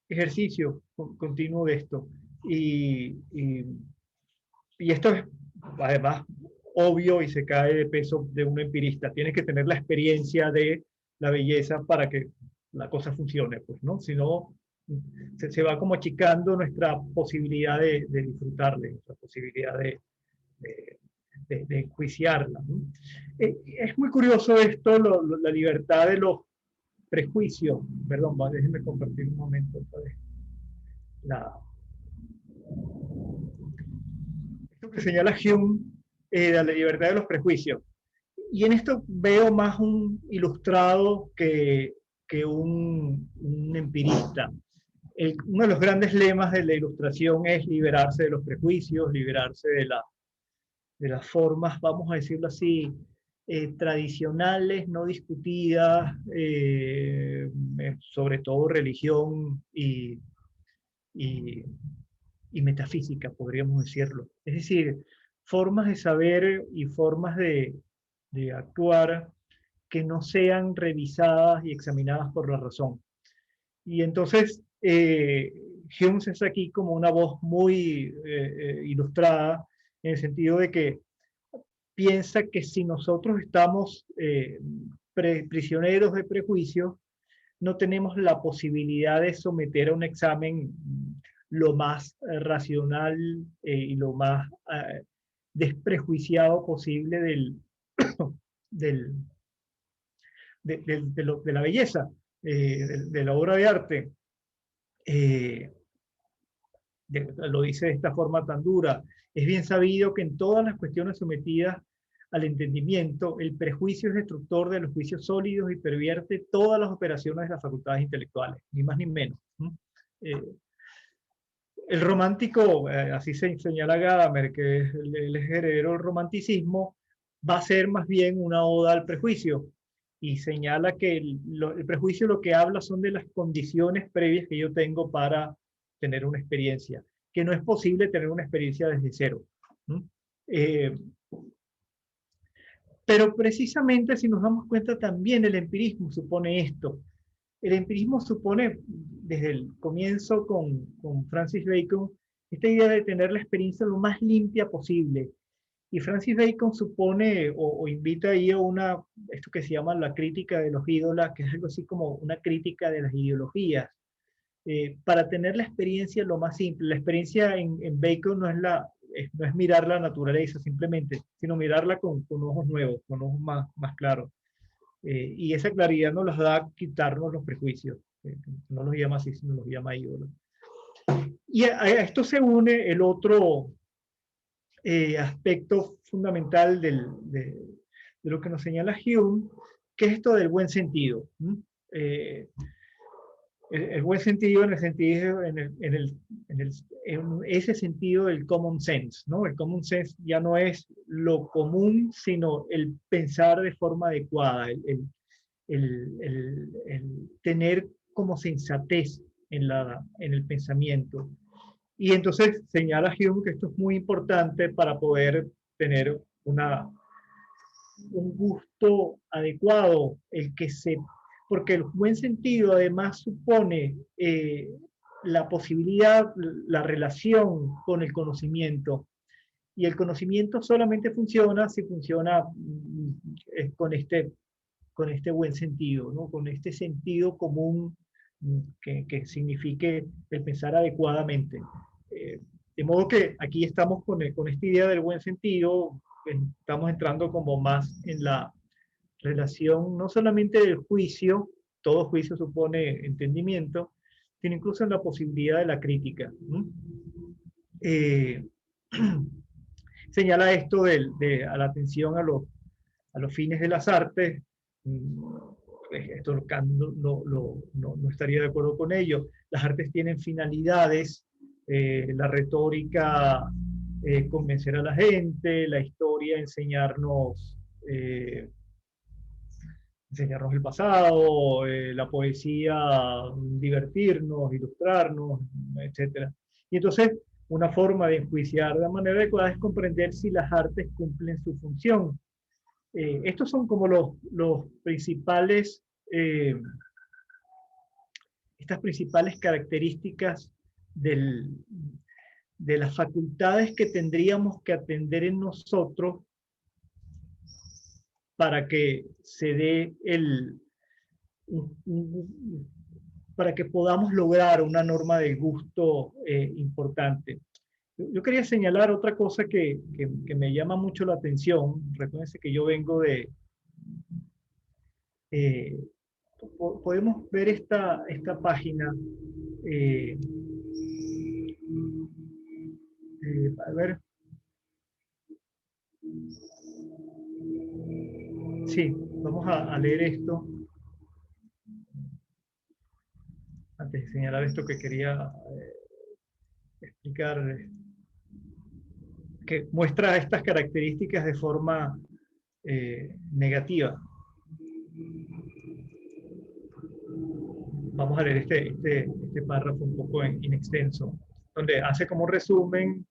Ejercicio continuo de esto. Y esto es, además, obvio y se cae de peso de un empirista. Tienes que tener la experiencia de la belleza para que la cosa funcione, pues, ¿no? Si no, se va como achicando nuestra posibilidad de disfrutarle, nuestra posibilidad de enjuiciarla, ¿no? Es muy curioso esto, la libertad de los prejuicios. Perdón, déjenme compartir un momento otra vez. Esto que señala Hume, la libertad de los prejuicios. Y en esto veo más un ilustrado que un empirista. Uno de los grandes lemas de la ilustración es liberarse de los prejuicios, liberarse de las formas, vamos a decirlo así, tradicionales, no discutidas, sobre todo religión y metafísica, podríamos decirlo. Es decir, formas de saber y formas de actuar que no sean revisadas y examinadas por la razón. Y entonces, Hume es aquí como una voz muy ilustrada, en el sentido de que piensa que si nosotros estamos prisioneros de prejuicios, no tenemos la posibilidad de someter a un examen lo más racional y lo más desprejuiciado posible de la belleza, de la obra de arte. Lo dice de esta forma tan dura. Es bien sabido que en todas las cuestiones sometidas al entendimiento, el prejuicio es destructor de los juicios sólidos y pervierte todas las operaciones de las facultades intelectuales, ni más ni menos. El romántico, así se señala Gadamer, que es el heredero del romanticismo, va a ser más bien una oda al prejuicio, y señala que el prejuicio lo que habla son de las condiciones previas que yo tengo para tener una experiencia, que no es posible tener una experiencia desde cero. Pero precisamente, si nos damos cuenta, también el empirismo supone esto. El empirismo supone, desde el comienzo con Francis Bacon, esta idea de tener la experiencia lo más limpia posible. Y Francis Bacon supone o invita ahí a esto que se llama la crítica de los ídolos, que es algo así como una crítica de las ideologías, para tener la experiencia lo más simple. La experiencia en Bacon no es mirar la naturaleza simplemente, sino mirarla con ojos nuevos, con ojos más claros. Y esa claridad nos las da quitarnos los prejuicios. No los llama así, sino los llama ídolos. Y a esto se une el otro aspecto fundamental de lo que nos señala Hume, que es esto del buen sentido. El buen sentido en ese sentido del common sense, ¿no? El common sense ya no es lo común, sino el pensar de forma adecuada, el tener como sensatez en el pensamiento. Y entonces señala Hume que esto es muy importante para poder tener un gusto adecuado, porque el buen sentido además supone la posibilidad, la relación con el conocimiento. Y el conocimiento solamente funciona si funciona con este buen sentido, ¿no? Con este sentido común que signifique el pensar adecuadamente. De modo que aquí estamos con esta idea del buen sentido, estamos entrando como más en la relación no solamente del juicio, todo juicio supone entendimiento, sino incluso en la posibilidad de la crítica. Señala esto a la atención a los fines de las artes. Esto no estaría de acuerdo con ello. Las artes tienen finalidades, la retórica convencer a la gente, la historia enseñarnos el pasado, la poesía divertirnos, ilustrarnos, etc. Y entonces una forma de enjuiciar de manera adecuada es comprender si las artes cumplen su función. Estos son como los principales, estas principales características de las facultades que tendríamos que atender en nosotros para que se dé para que podamos lograr una norma del gusto importante. Yo quería señalar otra cosa que me llama mucho la atención. Recuérdense que yo vengo podemos ver esta página. A ver. Sí, vamos a leer esto. Antes de señalar esto que quería explicar, que muestra estas características de forma negativa. Vamos a leer este párrafo un poco in extenso, donde hace como un resumen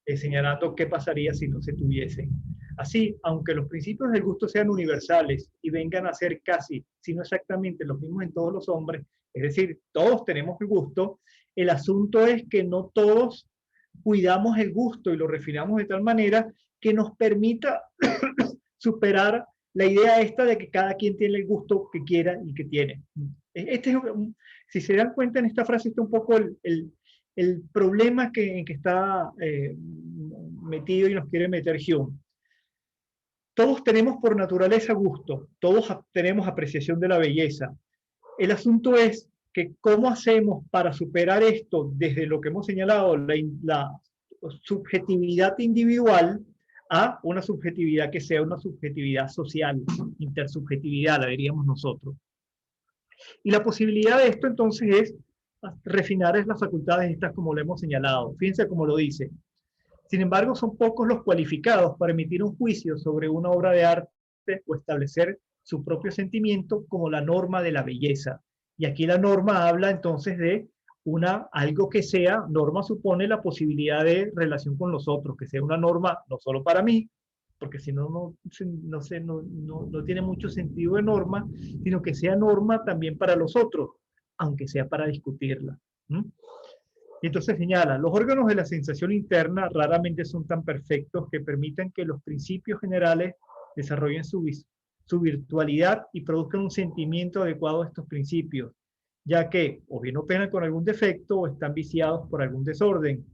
señalando qué pasaría si no se tuviesen. Así, aunque los principios del gusto sean universales y vengan a ser casi, si no exactamente, los mismos en todos los hombres, es decir, todos tenemos el gusto, el asunto es que no todos cuidamos el gusto y lo refinamos de tal manera que nos permita superar la idea esta de que cada quien tiene el gusto que quiera y que tiene. Si se dan cuenta en esta frase está un poco el problema en que está metido y nos quiere meter Hume. Todos tenemos por naturaleza gusto, todos tenemos apreciación de la belleza. El asunto es que cómo hacemos para superar esto desde lo que hemos señalado, la subjetividad individual, a una subjetividad que sea una subjetividad social, intersubjetividad, la diríamos nosotros. Y la posibilidad de esto entonces es refinar las facultades estas como lo hemos señalado. Fíjense cómo lo dice. Sin embargo, son pocos los cualificados para emitir un juicio sobre una obra de arte o establecer su propio sentimiento como la norma de la belleza. Y aquí la norma habla entonces de algo que sea, norma supone la posibilidad de relación con los otros, que sea una norma no solo para mí, porque si no, no tiene mucho sentido de norma, sino que sea norma también para los otros, aunque sea para discutirla. Entonces señala, los órganos de la sensación interna raramente son tan perfectos que permitan que los principios generales desarrollen su virtualidad y produzcan un sentimiento adecuado a estos principios, ya que o bien operan con algún defecto o están viciados por algún desorden.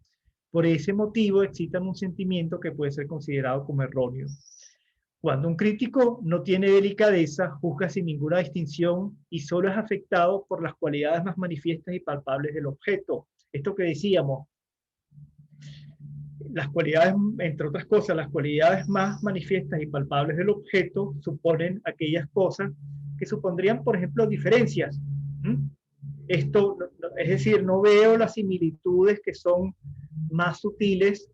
Por ese motivo excitan un sentimiento que puede ser considerado como erróneo. Cuando un crítico no tiene delicadeza, juzga sin ninguna distinción y solo es afectado por las cualidades más manifiestas y palpables del objeto. Esto que decíamos, las cualidades, entre otras cosas, las cualidades más manifiestas y palpables del objeto suponen aquellas cosas que supondrían, por ejemplo, diferencias. Esto, es decir, no veo las similitudes que son más sutiles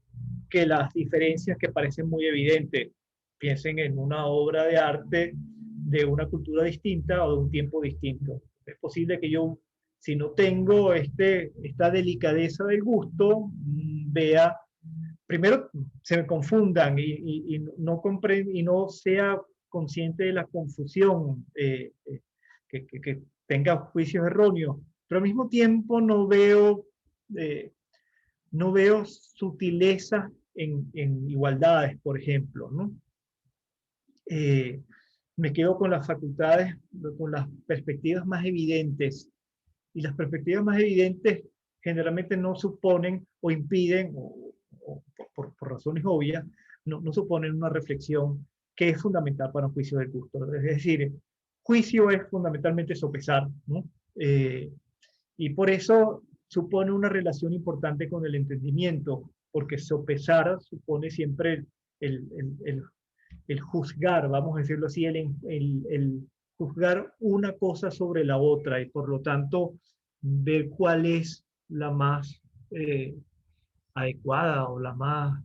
que las diferencias que parecen muy evidentes. Piensen en una obra de arte de una cultura distinta o de un tiempo distinto. Es posible que yo, si no tengo esta delicadeza del gusto, vea, primero se me confundan y no comprenda y no sea consciente de la confusión, que tenga juicios erróneos, pero al mismo tiempo no veo sutilezas en igualdades, por ejemplo, ¿no? Me quedo con las facultades, con las perspectivas más evidentes, y las perspectivas más evidentes generalmente no suponen o impiden, o por razones obvias, no suponen una reflexión que es fundamental para un juicio del gusto. Es decir, juicio es fundamentalmente sopesar, ¿no? Y por eso supone una relación importante con el entendimiento, porque sopesar supone siempre el juzgar, vamos a decirlo así, el juzgar una cosa sobre la otra y por lo tanto ver cuál es la más adecuada o la más...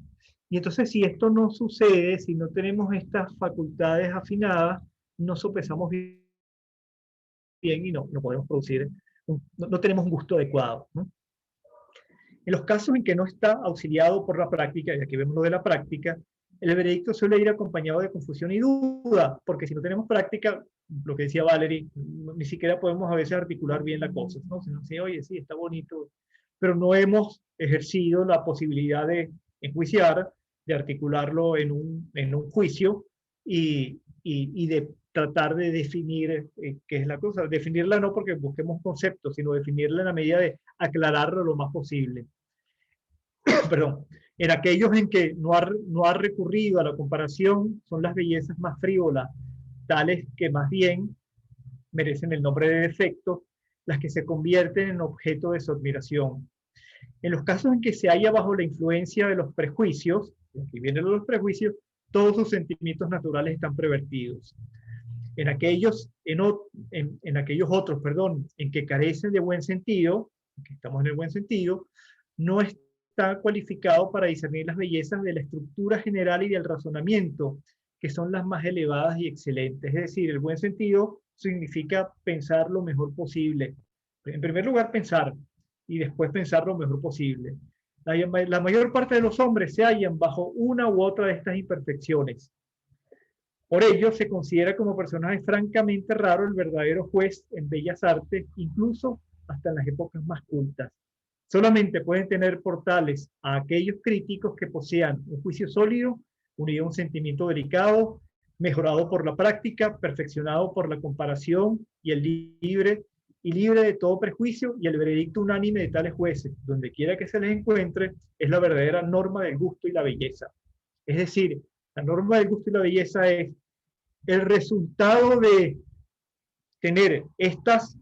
Y entonces si esto no sucede, si no tenemos estas facultades afinadas, no sopesamos bien y no podemos producir, no tenemos un gusto adecuado, ¿no? En los casos en que no está auxiliado por la práctica, y aquí vemos lo de la práctica, el veredicto suele ir acompañado de confusión y duda, porque si no tenemos práctica, lo que decía Valerie, ni siquiera podemos a veces articular bien la cosa, ¿no? Si no sé, oye, sí, está bonito, pero no hemos ejercido la posibilidad de enjuiciar, de articularlo en un juicio y de tratar de definir qué es la cosa. Definirla no porque busquemos conceptos, sino definirla en la medida de aclararlo lo más posible. Perdón. En aquellos en que no ha recurrido a la comparación, son las bellezas más frívolas, tales que más bien merecen el nombre de defectos, las que se convierten en objeto de su admiración. En los casos en que se halla bajo la influencia de los prejuicios, y aquí vienen los prejuicios, todos sus sentimientos naturales están pervertidos. En aquellos otros, en que carecen de buen sentido, que estamos en el buen sentido, no está cualificado para discernir las bellezas de la estructura general y del razonamiento, que son las más elevadas y excelentes. Es decir, el buen sentido significa pensar lo mejor posible. En primer lugar, pensar, y después pensar lo mejor posible. La mayor parte de los hombres se hallan bajo una u otra de estas imperfecciones. Por ello, se considera como personaje francamente raro el verdadero juez en bellas artes, incluso hasta en las épocas más cultas. Solamente pueden tener por tales a aquellos críticos que posean un juicio sólido, unido a un sentimiento delicado, mejorado por la práctica, perfeccionado por la comparación y libre de todo prejuicio, y el veredicto unánime de tales jueces, donde quiera que se les encuentre, es la verdadera norma del gusto y la belleza. Es decir, la norma del gusto y la belleza es el resultado de tener estos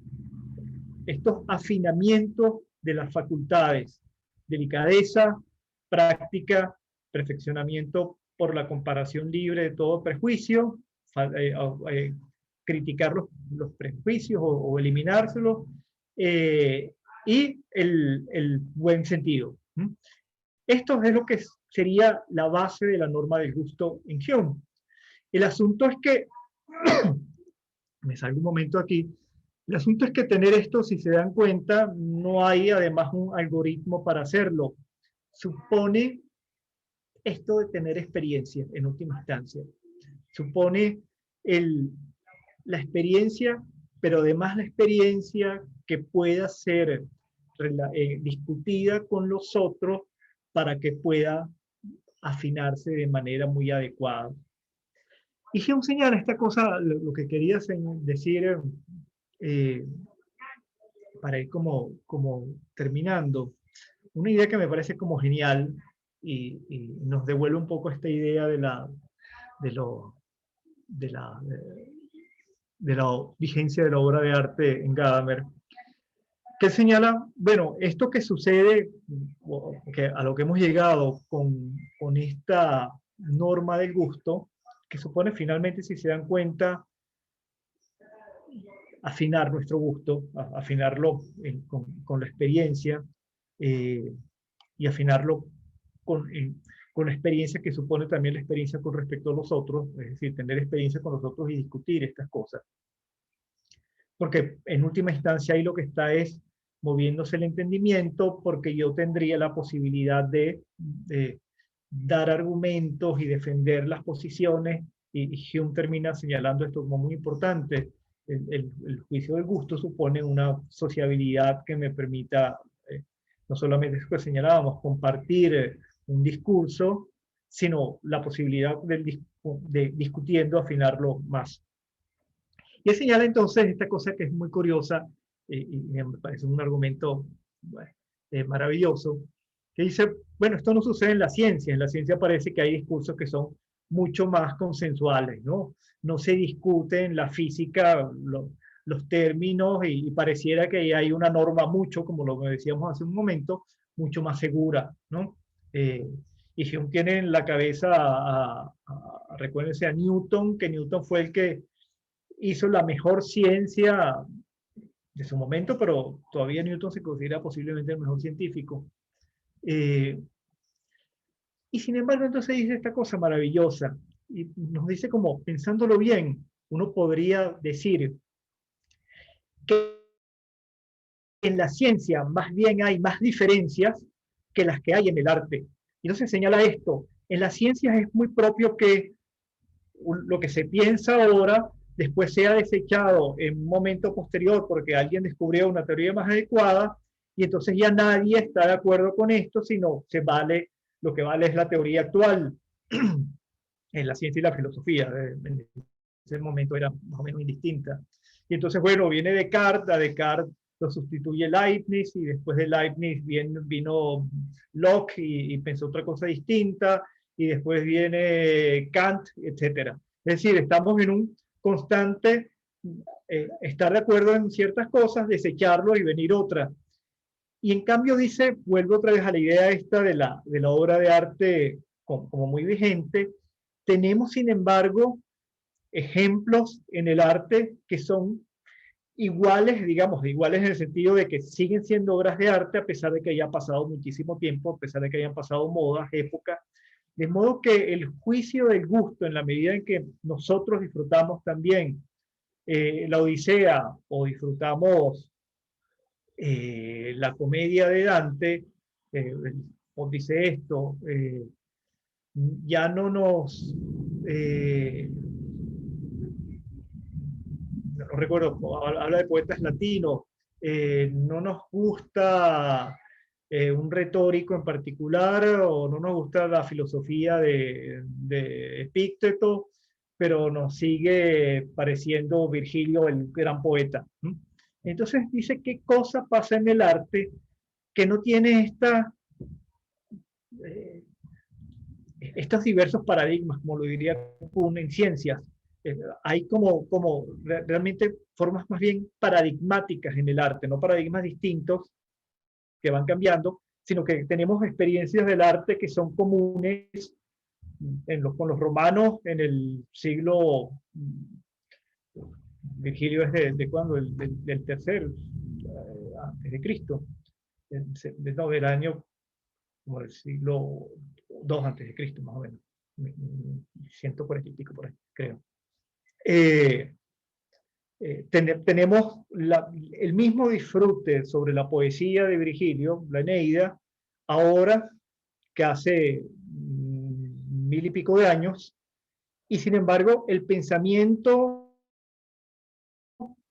afinamientos de las facultades: delicadeza, práctica, perfeccionamiento por la comparación libre de todo prejuicio, criticar los prejuicios o eliminárselos, y el buen sentido. Esto es lo que sería la base de la norma del gusto en Hume. El asunto es que, me salgo un momento aquí, el asunto es que tener esto, si se dan cuenta, no hay además un algoritmo para hacerlo. Supone esto de tener experiencia en última instancia. Supone la experiencia, pero además la experiencia que pueda ser discutida con los otros para que pueda afinarse de manera muy adecuada. Y Hume señala esta cosa, lo que quería decir eh, para ir como terminando, una idea que me parece como genial y nos devuelve un poco esta idea de la vigencia de la obra de arte en Gadamer, que señala, bueno, esto que sucede, que a lo que hemos llegado con esta norma del gusto, que supone finalmente, si se dan cuenta, afinar nuestro gusto, afinarlo con la experiencia y afinarlo con la experiencia que supone también la experiencia con respecto a los otros, es decir, tener experiencia con los otros y discutir estas cosas. Porque en última instancia ahí lo que está es moviéndose el entendimiento, porque yo tendría la posibilidad de dar argumentos y defender las posiciones, y Hume termina señalando esto como muy importante. El juicio del gusto supone una sociabilidad que me permita, no solamente eso que señalábamos, compartir un discurso, sino la posibilidad de discutiendo, afinarlo más. Y él señala entonces esta cosa que es muy curiosa, y me parece un argumento bueno, maravilloso, que dice, bueno, esto no sucede en la ciencia parece que hay discursos que son mucho más consensuales, ¿no? No se discute en la física los términos y pareciera que hay una norma mucho, como lo decíamos hace un momento, mucho más segura, ¿no? Y Hume tiene en la cabeza, recuérdense a Newton, que Newton fue el que hizo la mejor ciencia de su momento, pero todavía Newton se considera posiblemente el mejor científico. Y sin embargo, entonces dice esta cosa maravillosa, y nos dice como, pensándolo bien, uno podría decir que en la ciencia más bien hay más diferencias que las que hay en el arte. Y entonces señala esto, en las ciencias es muy propio que lo que se piensa ahora después sea desechado en un momento posterior porque alguien descubrió una teoría más adecuada y entonces ya nadie está de acuerdo con esto, sino lo que vale es la teoría actual en la ciencia y la filosofía. En ese momento era más o menos indistinta. Y entonces, bueno, viene Descartes, a Descartes lo sustituye Leibniz y después de Leibniz vino Locke y pensó otra cosa distinta y después viene Kant, etc. Es decir, estamos en un constante estar de acuerdo en ciertas cosas, desecharlo y venir otra. Y en cambio dice, vuelve otra vez a la idea esta de la obra de arte como muy vigente. Tenemos, sin embargo, ejemplos en el arte que son iguales, digamos, iguales en el sentido de que siguen siendo obras de arte a pesar de que haya pasado muchísimo tiempo, a pesar de que hayan pasado modas, épocas. De modo que el juicio del gusto, en la medida en que nosotros disfrutamos también la Odisea o disfrutamos la comedia de Dante, dice esto, ya no nos, no recuerdo, habla de poetas latinos, no nos gusta un retórico en particular o no nos gusta la filosofía de Epicteto, pero nos sigue pareciendo Virgilio el gran poeta. Entonces dice qué cosa pasa en el arte que no tiene estos diversos paradigmas, como lo diría Kuhn en ciencias. Hay realmente formas más bien paradigmáticas en el arte, no paradigmas distintos que van cambiando, sino que tenemos experiencias del arte que son comunes con los romanos en el siglo, Virgilio es de cuándo, del tercer antes de Cristo, del año como el siglo II antes de Cristo, más o menos, 140 y pico por ahí, creo. Tenemos el mismo disfrute sobre la poesía de Virgilio, la Eneida, ahora que hace 1000 y pico de años, y sin embargo el pensamiento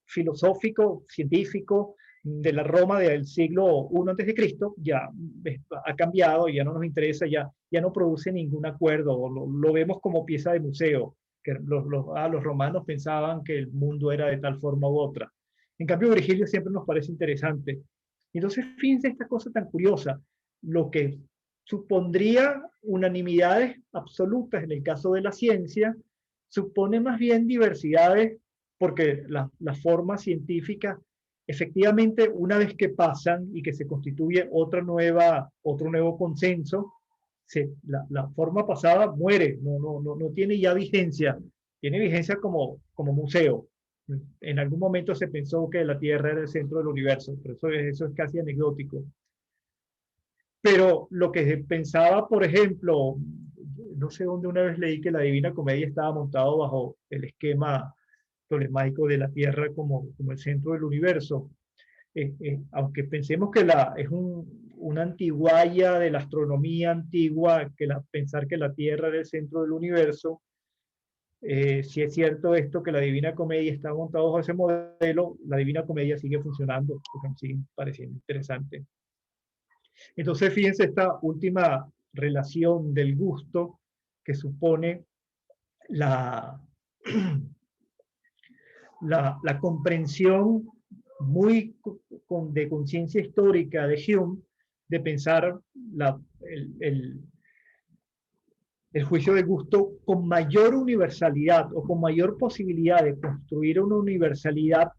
filosófico, científico, de la Roma del siglo I a.C., ya ha cambiado, ya no nos interesa, ya no produce ningún acuerdo, lo vemos como pieza de museo, que los romanos pensaban que el mundo era de tal forma u otra. En cambio, Virgilio siempre nos parece interesante. Entonces, fíjense esta cosa tan curiosa, lo que supondría unanimidades absolutas en el caso de la ciencia, supone más bien diversidades, porque la forma científica, efectivamente, una vez que pasan y que se constituye otro nuevo consenso, la forma pasada muere, no tiene ya vigencia, tiene vigencia como museo. En algún momento se pensó que la Tierra era el centro del universo, pero eso es casi anecdótico. Pero lo que se pensaba, por ejemplo, no sé dónde una vez leí que la Divina Comedia estaba montado bajo el esquema tolemaico de la Tierra como el centro del universo. Aunque pensemos que es una antiguaya de la astronomía antigua, pensar que la Tierra era el centro del universo, si es cierto esto que la Divina Comedia está montada bajo ese modelo, la Divina Comedia sigue funcionando, porque me sigue pareciendo interesante. Entonces, fíjense esta última relación del gusto que supone la comprensión muy de conciencia histórica de Hume, de pensar el juicio del gusto con mayor universalidad o con mayor posibilidad de construir una universalidad,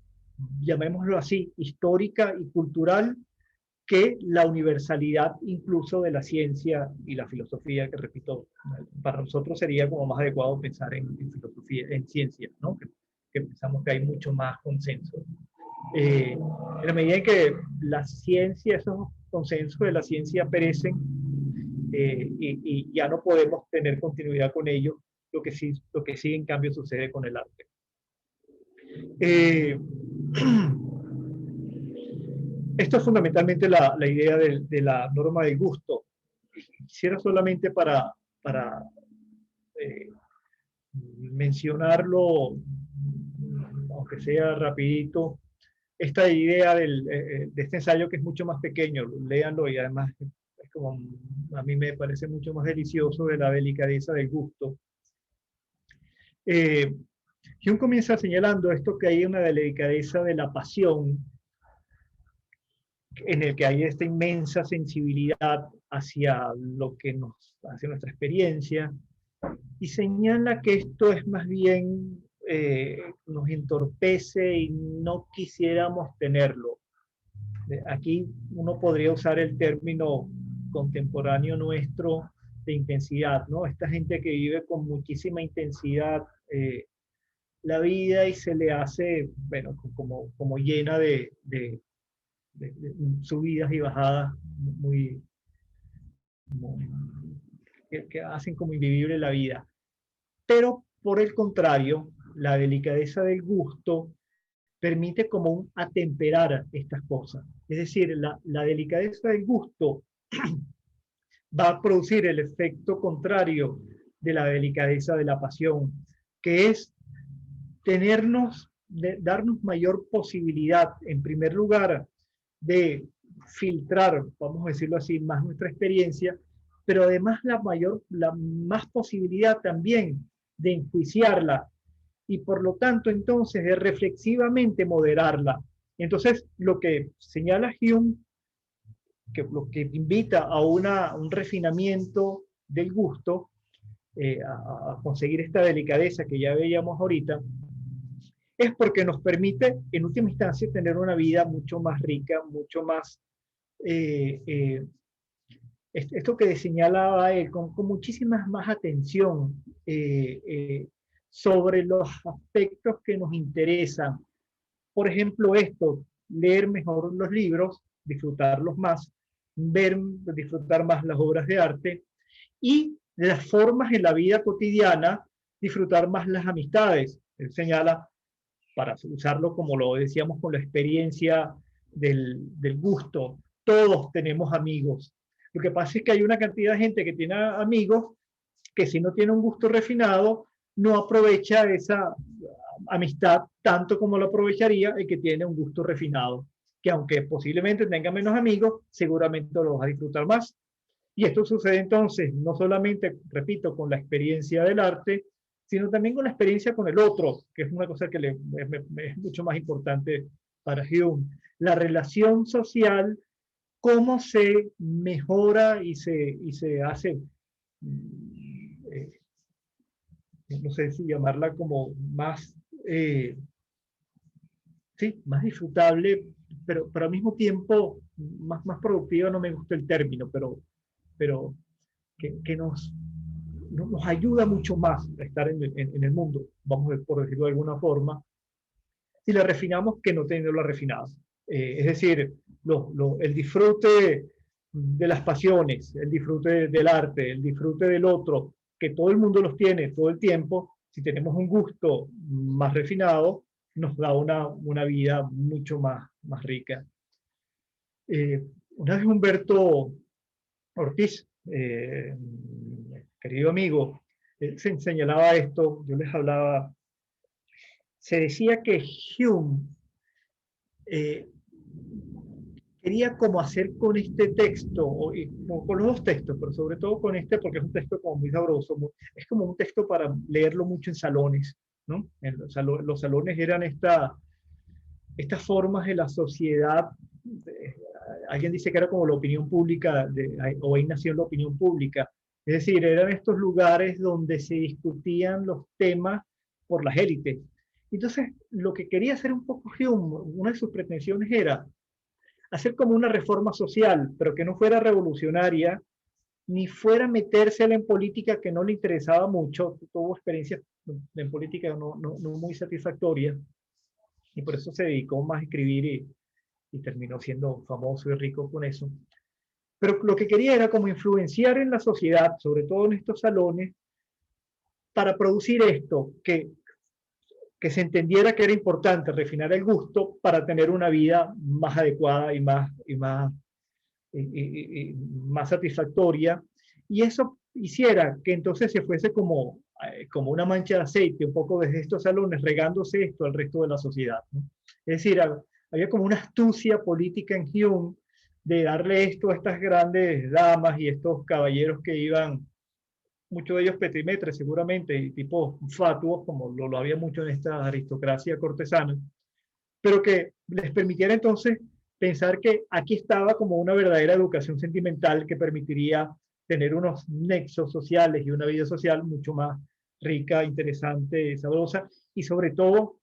llamémoslo así, histórica y cultural, que la universalidad incluso de la ciencia y la filosofía, que repito, para nosotros sería como más adecuado pensar en filosofía, en ciencia, ¿no? Que pensamos que hay mucho más consenso. En la medida en que la ciencia, esos consensos de la ciencia perecen y ya no podemos tener continuidad con ellos, lo que sí en cambio sucede con el arte. Esto es fundamentalmente la idea de la norma del gusto. Quisiera solamente para mencionarlo, aunque sea rapidito, esta idea de este ensayo que es mucho más pequeño, léanlo y además es como, a mí me parece mucho más delicioso, de la delicadeza del gusto. Hume comienza señalando esto, que hay una delicadeza de la pasión, en el que hay esta inmensa sensibilidad hacia hacia nuestra experiencia, y señala que esto es más bien, nos entorpece y no quisiéramos tenerlo. Aquí uno podría usar el término contemporáneo nuestro de intensidad, ¿no? Esta gente que vive con muchísima intensidad la vida y se le hace, bueno, como llena de subidas y bajadas que hacen como invivible la vida. Pero por el contrario, la delicadeza del gusto permite como atemperar estas cosas. Es decir, la delicadeza del gusto va a producir el efecto contrario de la delicadeza de la pasión, que es darnos mayor posibilidad, en primer lugar, de filtrar, vamos a decirlo así, más nuestra experiencia, pero además la más posibilidad también de enjuiciarla y por lo tanto entonces de reflexivamente moderarla. Entonces lo que señala Hume, lo que invita a un refinamiento del gusto, a conseguir esta delicadeza que ya veíamos ahorita, es porque nos permite en última instancia tener una vida mucho más rica, mucho más esto que señalaba él, con muchísima más atención sobre los aspectos que nos interesan. Por ejemplo, leer mejor los libros, disfrutarlos más, disfrutar más las obras de arte, y de las formas en la vida cotidiana, disfrutar más las amistades. Él señala, para usarlo como lo decíamos con la experiencia del gusto, todos tenemos amigos. Lo que pasa es que hay una cantidad de gente que tiene amigos que, si no tiene un gusto refinado, no aprovecha esa amistad tanto como lo aprovecharía el que tiene un gusto refinado. que aunque posiblemente tenga menos amigos, seguramente lo vas a disfrutar más. Y esto sucede entonces, no solamente, repito, con la experiencia del arte, sino también con la experiencia con el otro, que es una cosa que es mucho más importante para Hume. La relación social, cómo se mejora y se hace, no sé si llamarla como más, sí, más disfrutable, pero al mismo tiempo más productiva, no me gusta el término, pero que nos ayuda mucho más a estar en el mundo, vamos a por decirlo de alguna forma, si la refinamos que no teniéndola refinada. Es decir, el disfrute de las pasiones, el disfrute del arte, el disfrute del otro, que todo el mundo los tiene todo el tiempo, si tenemos un gusto más refinado, nos da una vida mucho más rica. Una vez Humberto Ortiz, querido amigo, se señalaba esto, yo les hablaba, se decía que Hume quería como hacer con este texto, o con los dos textos, pero sobre todo con este, porque es un texto como muy sabroso, es como un texto para leerlo mucho en salones, ¿no? Los salones eran estas formas de la sociedad, alguien dice que era como la opinión pública, o ahí nació la opinión pública, es decir, eran estos lugares donde se discutían los temas por las élites. Entonces, lo que quería hacer un poco Hume, una de sus pretensiones era hacer como una reforma social, pero que no fuera revolucionaria, ni fuera metérsela en política que no le interesaba mucho, tuvo experiencias en política no muy satisfactorias, y por eso se dedicó más a escribir y terminó siendo famoso y rico con eso. Pero lo que quería era como influenciar en la sociedad, sobre todo en estos salones, para producir esto, que se entendiera que era importante refinar el gusto para tener una vida más adecuada y más satisfactoria. Y eso hiciera que entonces se fuese como una mancha de aceite, un poco desde estos salones, regándose esto al resto de la sociedad, ¿no? Es decir, había como una astucia política en Hume de darle esto a estas grandes damas y estos caballeros que iban, muchos de ellos petimetres seguramente, y tipos fatuos, como lo había mucho en esta aristocracia cortesana, pero que les permitiera entonces pensar que aquí estaba como una verdadera educación sentimental que permitiría tener unos nexos sociales y una vida social mucho más rica, interesante, sabrosa y sobre todo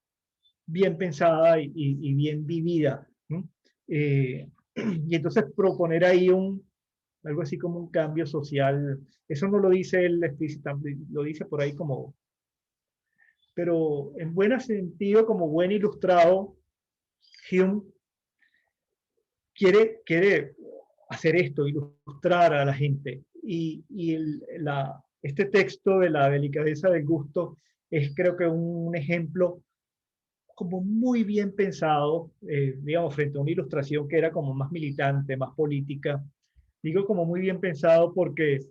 bien pensada y bien vivida, ¿no? Y entonces proponer ahí algo así como un cambio social. Eso no lo dice él explícitamente, lo dice por ahí como, pero en buen sentido, como buen ilustrado, Hume quiere hacer esto, ilustrar a la gente. Este texto de la delicadeza del gusto es creo que un ejemplo como muy bien pensado, digamos, frente a una ilustración que era como más militante, más política. Digo como muy bien pensado porque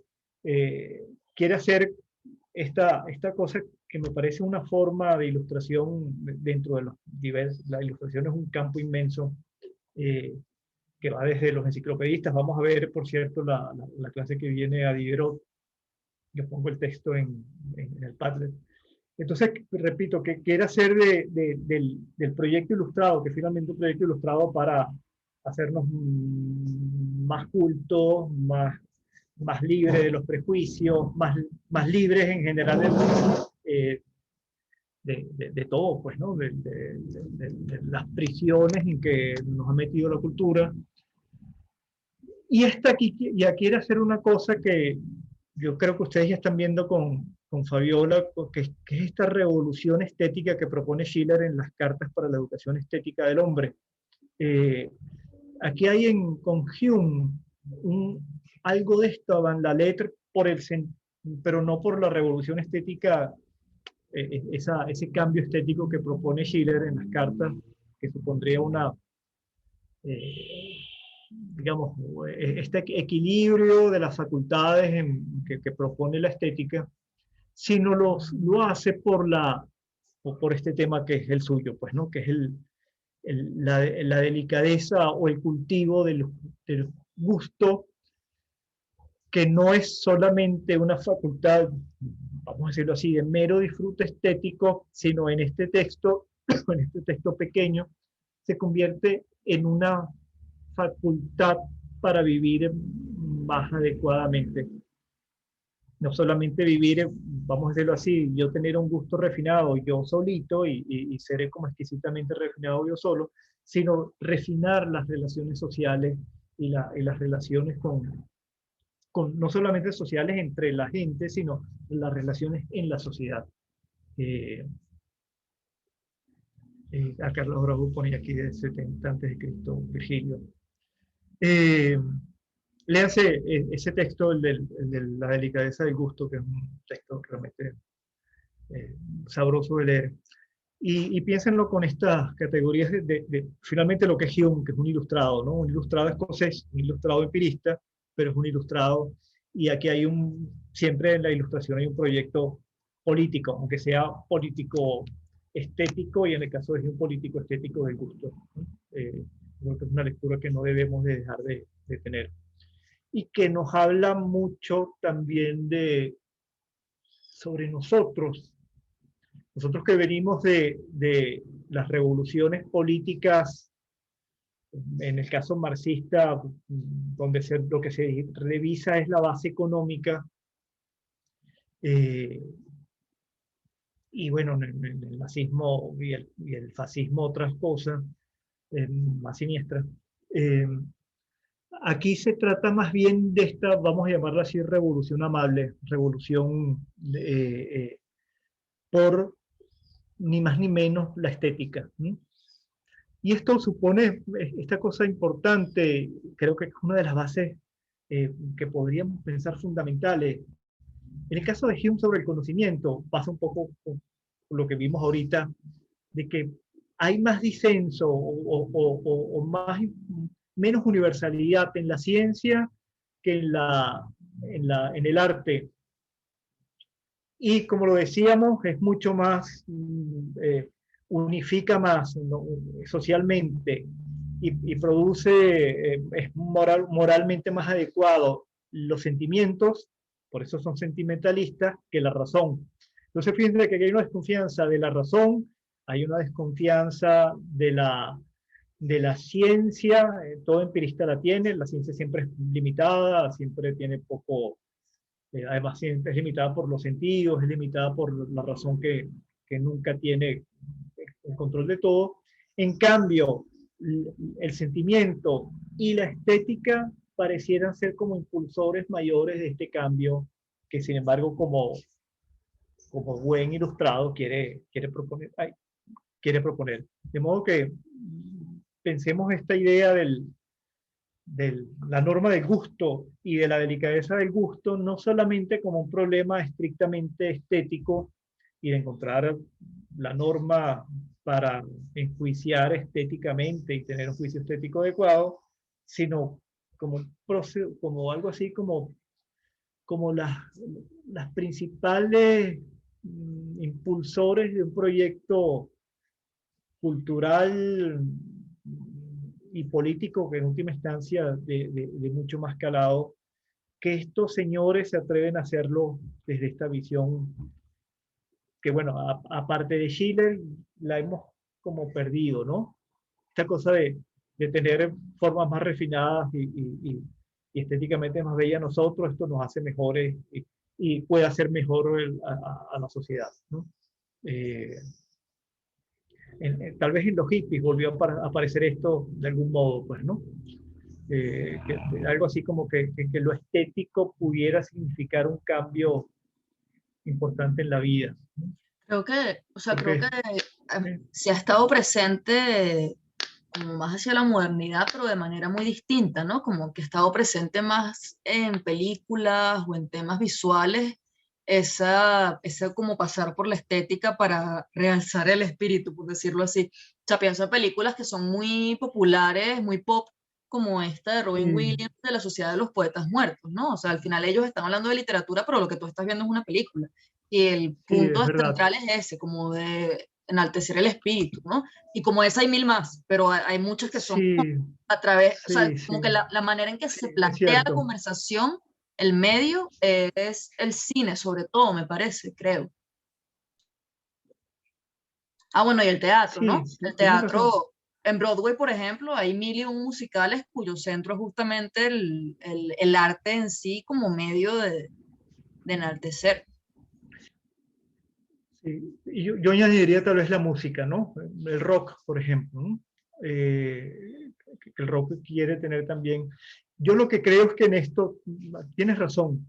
quiere hacer esta cosa que me parece una forma de ilustración dentro de los diversos, la ilustración es un campo inmenso que va desde los enciclopedistas. Vamos a ver, por cierto, la clase que viene a Diderot. Yo pongo el texto en el Padlet. Entonces, repito, que quiere hacer del proyecto ilustrado, que finalmente un proyecto ilustrado para hacernos más cultos, más libres de los prejuicios, más libres en general de todo, pues, ¿no? De las prisiones en que nos ha metido la cultura. Y aquí ya quiere hacer una cosa que yo creo que ustedes ya están viendo con Fabiola, que es esta revolución estética que propone Schiller en las cartas para la educación estética del hombre. Aquí hay con Hume algo de esto en la letra, pero no por la revolución estética, ese cambio estético que propone Schiller en las cartas, que supondría digamos, este equilibrio de las facultades que propone la estética, sino lo hace por este tema que es el suyo, pues, ¿no? Que es la delicadeza o el cultivo del gusto, que no es solamente una facultad, vamos a decirlo así, de mero disfrute estético, sino en este texto, en este texto pequeño, se convierte en una facultad para vivir más adecuadamente. No solamente vivir, vamos a decirlo así, yo tener un gusto refinado yo solito y seré como exquisitamente refinado yo solo, sino refinar las relaciones sociales y las relaciones no solamente sociales entre la gente, sino las relaciones en la sociedad. A Carlos Grau pone aquí de 70 antes de Cristo, Virgilio. Léanse ese texto, el de la delicadeza del gusto, que es un texto realmente sabroso de leer. Y piénsenlo con estas categorías finalmente lo que es Hume, que es un ilustrado, ¿no? Un ilustrado escocés, un ilustrado empirista, pero es un ilustrado. Y aquí hay siempre en la ilustración hay un proyecto político, aunque sea político estético, y en el caso de un político estético del gusto, ¿no? Creo que es una lectura que no debemos de dejar de tener. Y que nos habla mucho también sobre nosotros que venimos de las revoluciones políticas, en el caso marxista, donde lo que se revisa es la base económica, y bueno, en el nazismo y el fascismo otras cosas más siniestras. Aquí se trata más bien de esta, vamos a llamarla así, revolución amable, revolución por ni más ni menos la estética. Y esto supone esta cosa importante, creo que es una de las bases que podríamos pensar fundamentales. En el caso de Hume sobre el conocimiento, pasa un poco con lo que vimos ahorita, de que hay más disenso o menos universalidad en la ciencia que en el arte. Y como lo decíamos, es mucho más, unifica más, ¿no? Socialmente, y produce, es moralmente más adecuado los sentimientos, por eso son sentimentalistas, que la razón. Entonces fíjense que hay una desconfianza de la razón, hay una desconfianza de la ciencia, todo empirista la tiene, la ciencia siempre es limitada, siempre tiene poco, además siempre es limitada por los sentidos, es limitada por la razón que nunca tiene el control de todo. En cambio, el sentimiento y la estética parecieran ser como impulsores mayores de este cambio, que sin embargo como buen ilustrado quiere proponer. De modo que pensemos esta idea de la norma del gusto y de la delicadeza del gusto, no solamente como un problema estrictamente estético y de encontrar la norma para enjuiciar estéticamente y tener un juicio estético adecuado, sino como algo así como las principales impulsores de un proyecto cultural y político, que en última instancia de mucho más calado, que estos señores se atreven a hacerlo desde esta visión que, bueno, aparte de Schiller, la hemos como perdido, ¿no? Esta cosa de tener formas más refinadas y estéticamente más bellas nosotros, esto nos hace mejores y puede hacer mejor a la sociedad, ¿no? Tal vez en los hippies volvió a aparecer esto de algún modo, pues, ¿no? Algo así como que lo estético pudiera significar un cambio importante en la vida. Creo que, o sea, Porque, creo que se ha estado presente como más hacia la modernidad, pero de manera muy distinta, ¿no? Como que ha estado presente más en películas o en temas visuales, esa como pasar por la estética para realzar el espíritu, por decirlo así. O sea, pienso en películas que son muy populares, muy pop, como esta de Robin Williams, de La Sociedad de los Poetas Muertos, ¿no? O sea, al final ellos están hablando de literatura, pero lo que tú estás viendo es una película. Y el sí, punto es verdad. central es ese, como de enaltecer el espíritu, ¿no? Y como esa hay mil más, pero hay muchas que son Sí, a través, o sea, sí, como sí, que la manera en que sí, se es plantea la cierto. conversación, el medio, es el cine, sobre todo, me parece, creo. Ah, bueno, y el teatro, ¿no? Sí, El tienes razón. teatro, en Broadway, por ejemplo, hay mil y un musicales cuyo centro es justamente el arte en sí como medio de enaltecer. Sí. Y yo añadiría tal vez la música, ¿no? El rock, por ejemplo, ¿no? Que el rock quiere tener también. Yo lo que creo es que en esto, tienes razón,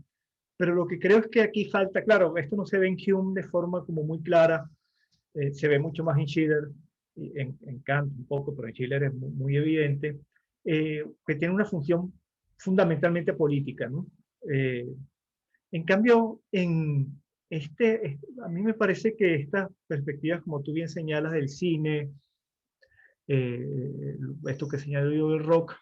pero lo que creo es que aquí falta, claro, esto no se ve en Hume de forma como muy clara, se ve mucho más en Schiller, y en Kant un poco, pero en Schiller es muy evidente, que tiene una función fundamentalmente política, ¿no? Eh, en cambio, a mí me parece que estas perspectivas, como tú bien señalas, del cine, esto que señalo yo del rock,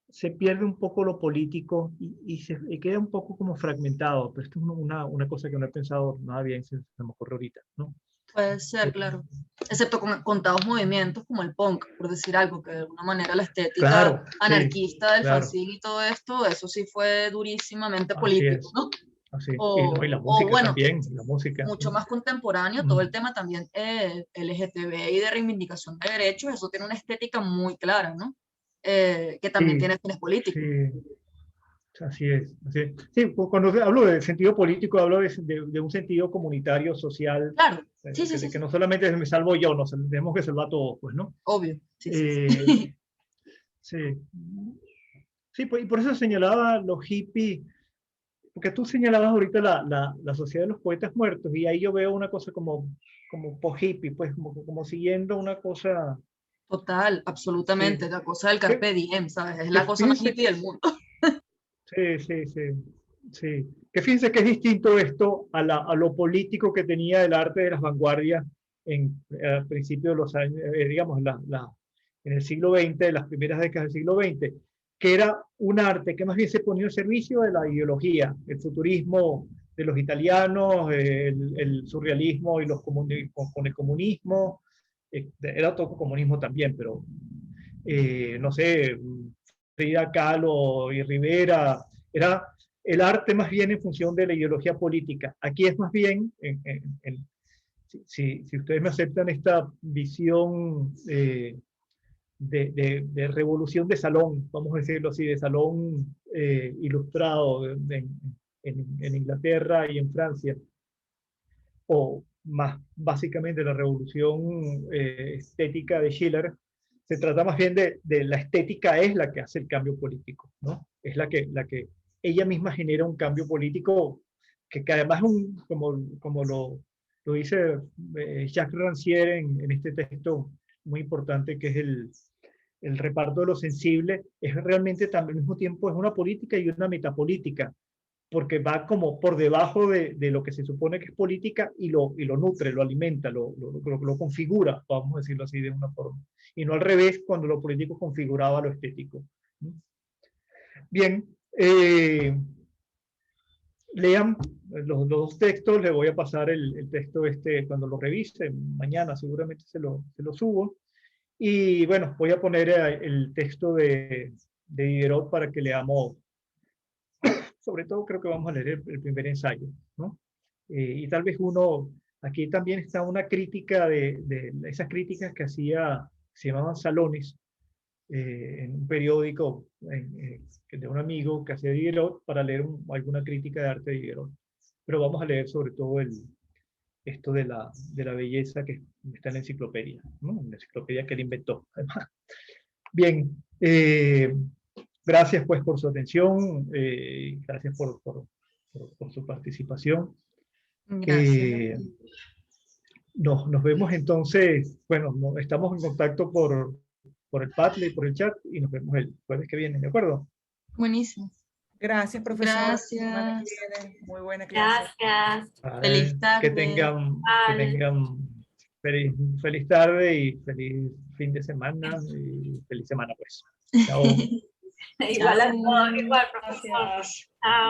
se pierde un poco lo político y queda un poco como fragmentado, pero esto es una cosa que no he pensado nada bien, se me ocurre ahorita, ¿no? Puede ser, Eh, claro. Excepto con contados movimientos como el punk, por decir algo, que de alguna manera la estética claro, sí, anarquista del claro, fanzine y todo esto, eso sí fue durísimamente así político, es, ¿no? así. Y la O música bueno, también, la música. mucho más contemporáneo, todo el tema también LGTB y de reivindicación de derechos, eso tiene una estética muy clara, ¿no? Que también Sí, tiene fines políticos. sí. Así es, así es. Sí, cuando hablo de sentido político, hablo de un sentido comunitario, social, Claro, sí, sí, sí, de que sí, no solamente me salvo yo, nos tenemos que salvar a todos, pues, ¿no? obvio, sí, sí, Eh, sí. sí, sí, pues, y por eso señalaba los hippies, porque tú señalabas ahorita la sociedad de los poetas muertos, y ahí yo veo una cosa como post-hippie, pues, como siguiendo una cosa, Total, absolutamente, sí, la cosa del que, carpe diem, ¿sabes? Es que la cosa más fíjense. hippie del mundo. Sí, sí, sí, sí. Que fíjense que es distinto esto a lo político que tenía el arte de las vanguardias a principios de los años, digamos, en el siglo XX, en las primeras décadas del siglo XX, que era un arte que más bien se ponía al servicio de la ideología, el futurismo de los italianos, el surrealismo y con el comunismo, era todo comunismo también, pero no sé, Frida Kahlo y Rivera, era el arte más bien en función de la ideología política. Aquí es más bien, si ustedes me aceptan esta visión de revolución de salón, vamos a decirlo así, de salón ilustrado en Inglaterra y en Francia, o más básicamente la revolución estética de Schiller, se trata más bien de la estética es la que hace el cambio político, ¿no? Es la que ella misma genera un cambio político que además es como lo dice Jacques Rancière en este texto muy importante que es el reparto de lo sensible, es realmente también al mismo tiempo es una política y una metapolítica porque va como por debajo de lo que se supone que es política y lo nutre, lo alimenta, lo configura, vamos a decirlo así de una forma. Y no al revés, cuando lo político configuraba lo estético. Bien, lean los dos textos, les voy a pasar el texto este cuando lo revise, mañana seguramente se lo subo. Y bueno, voy a poner el texto de Diderot para que leamos sobre todo creo que vamos a leer el primer ensayo, ¿no? Y tal vez aquí también está una crítica de esas críticas que se llamaban salones, en un periódico de un amigo que hacía Diderot para leer alguna crítica de arte de Diderot. Pero vamos a leer sobre todo esto de la belleza que está en la enciclopedia, ¿no? En la enciclopedia que él inventó, además. Bien, gracias pues por su atención, gracias por su participación. Gracias. Eh, nos vemos entonces, bueno, estamos en contacto por el Padlet, por el chat y nos vemos el jueves que viene, ¿de acuerdo? Buenísimo. Gracias, profesor. La semana que Gracias. viene. Muy buena clase. Gracias. Feliz Que tarde. tengan feliz tarde y feliz fin de semana y feliz semana pues. Chao. Igual a todos, Chao. igual, profesor. Gracias. Chao.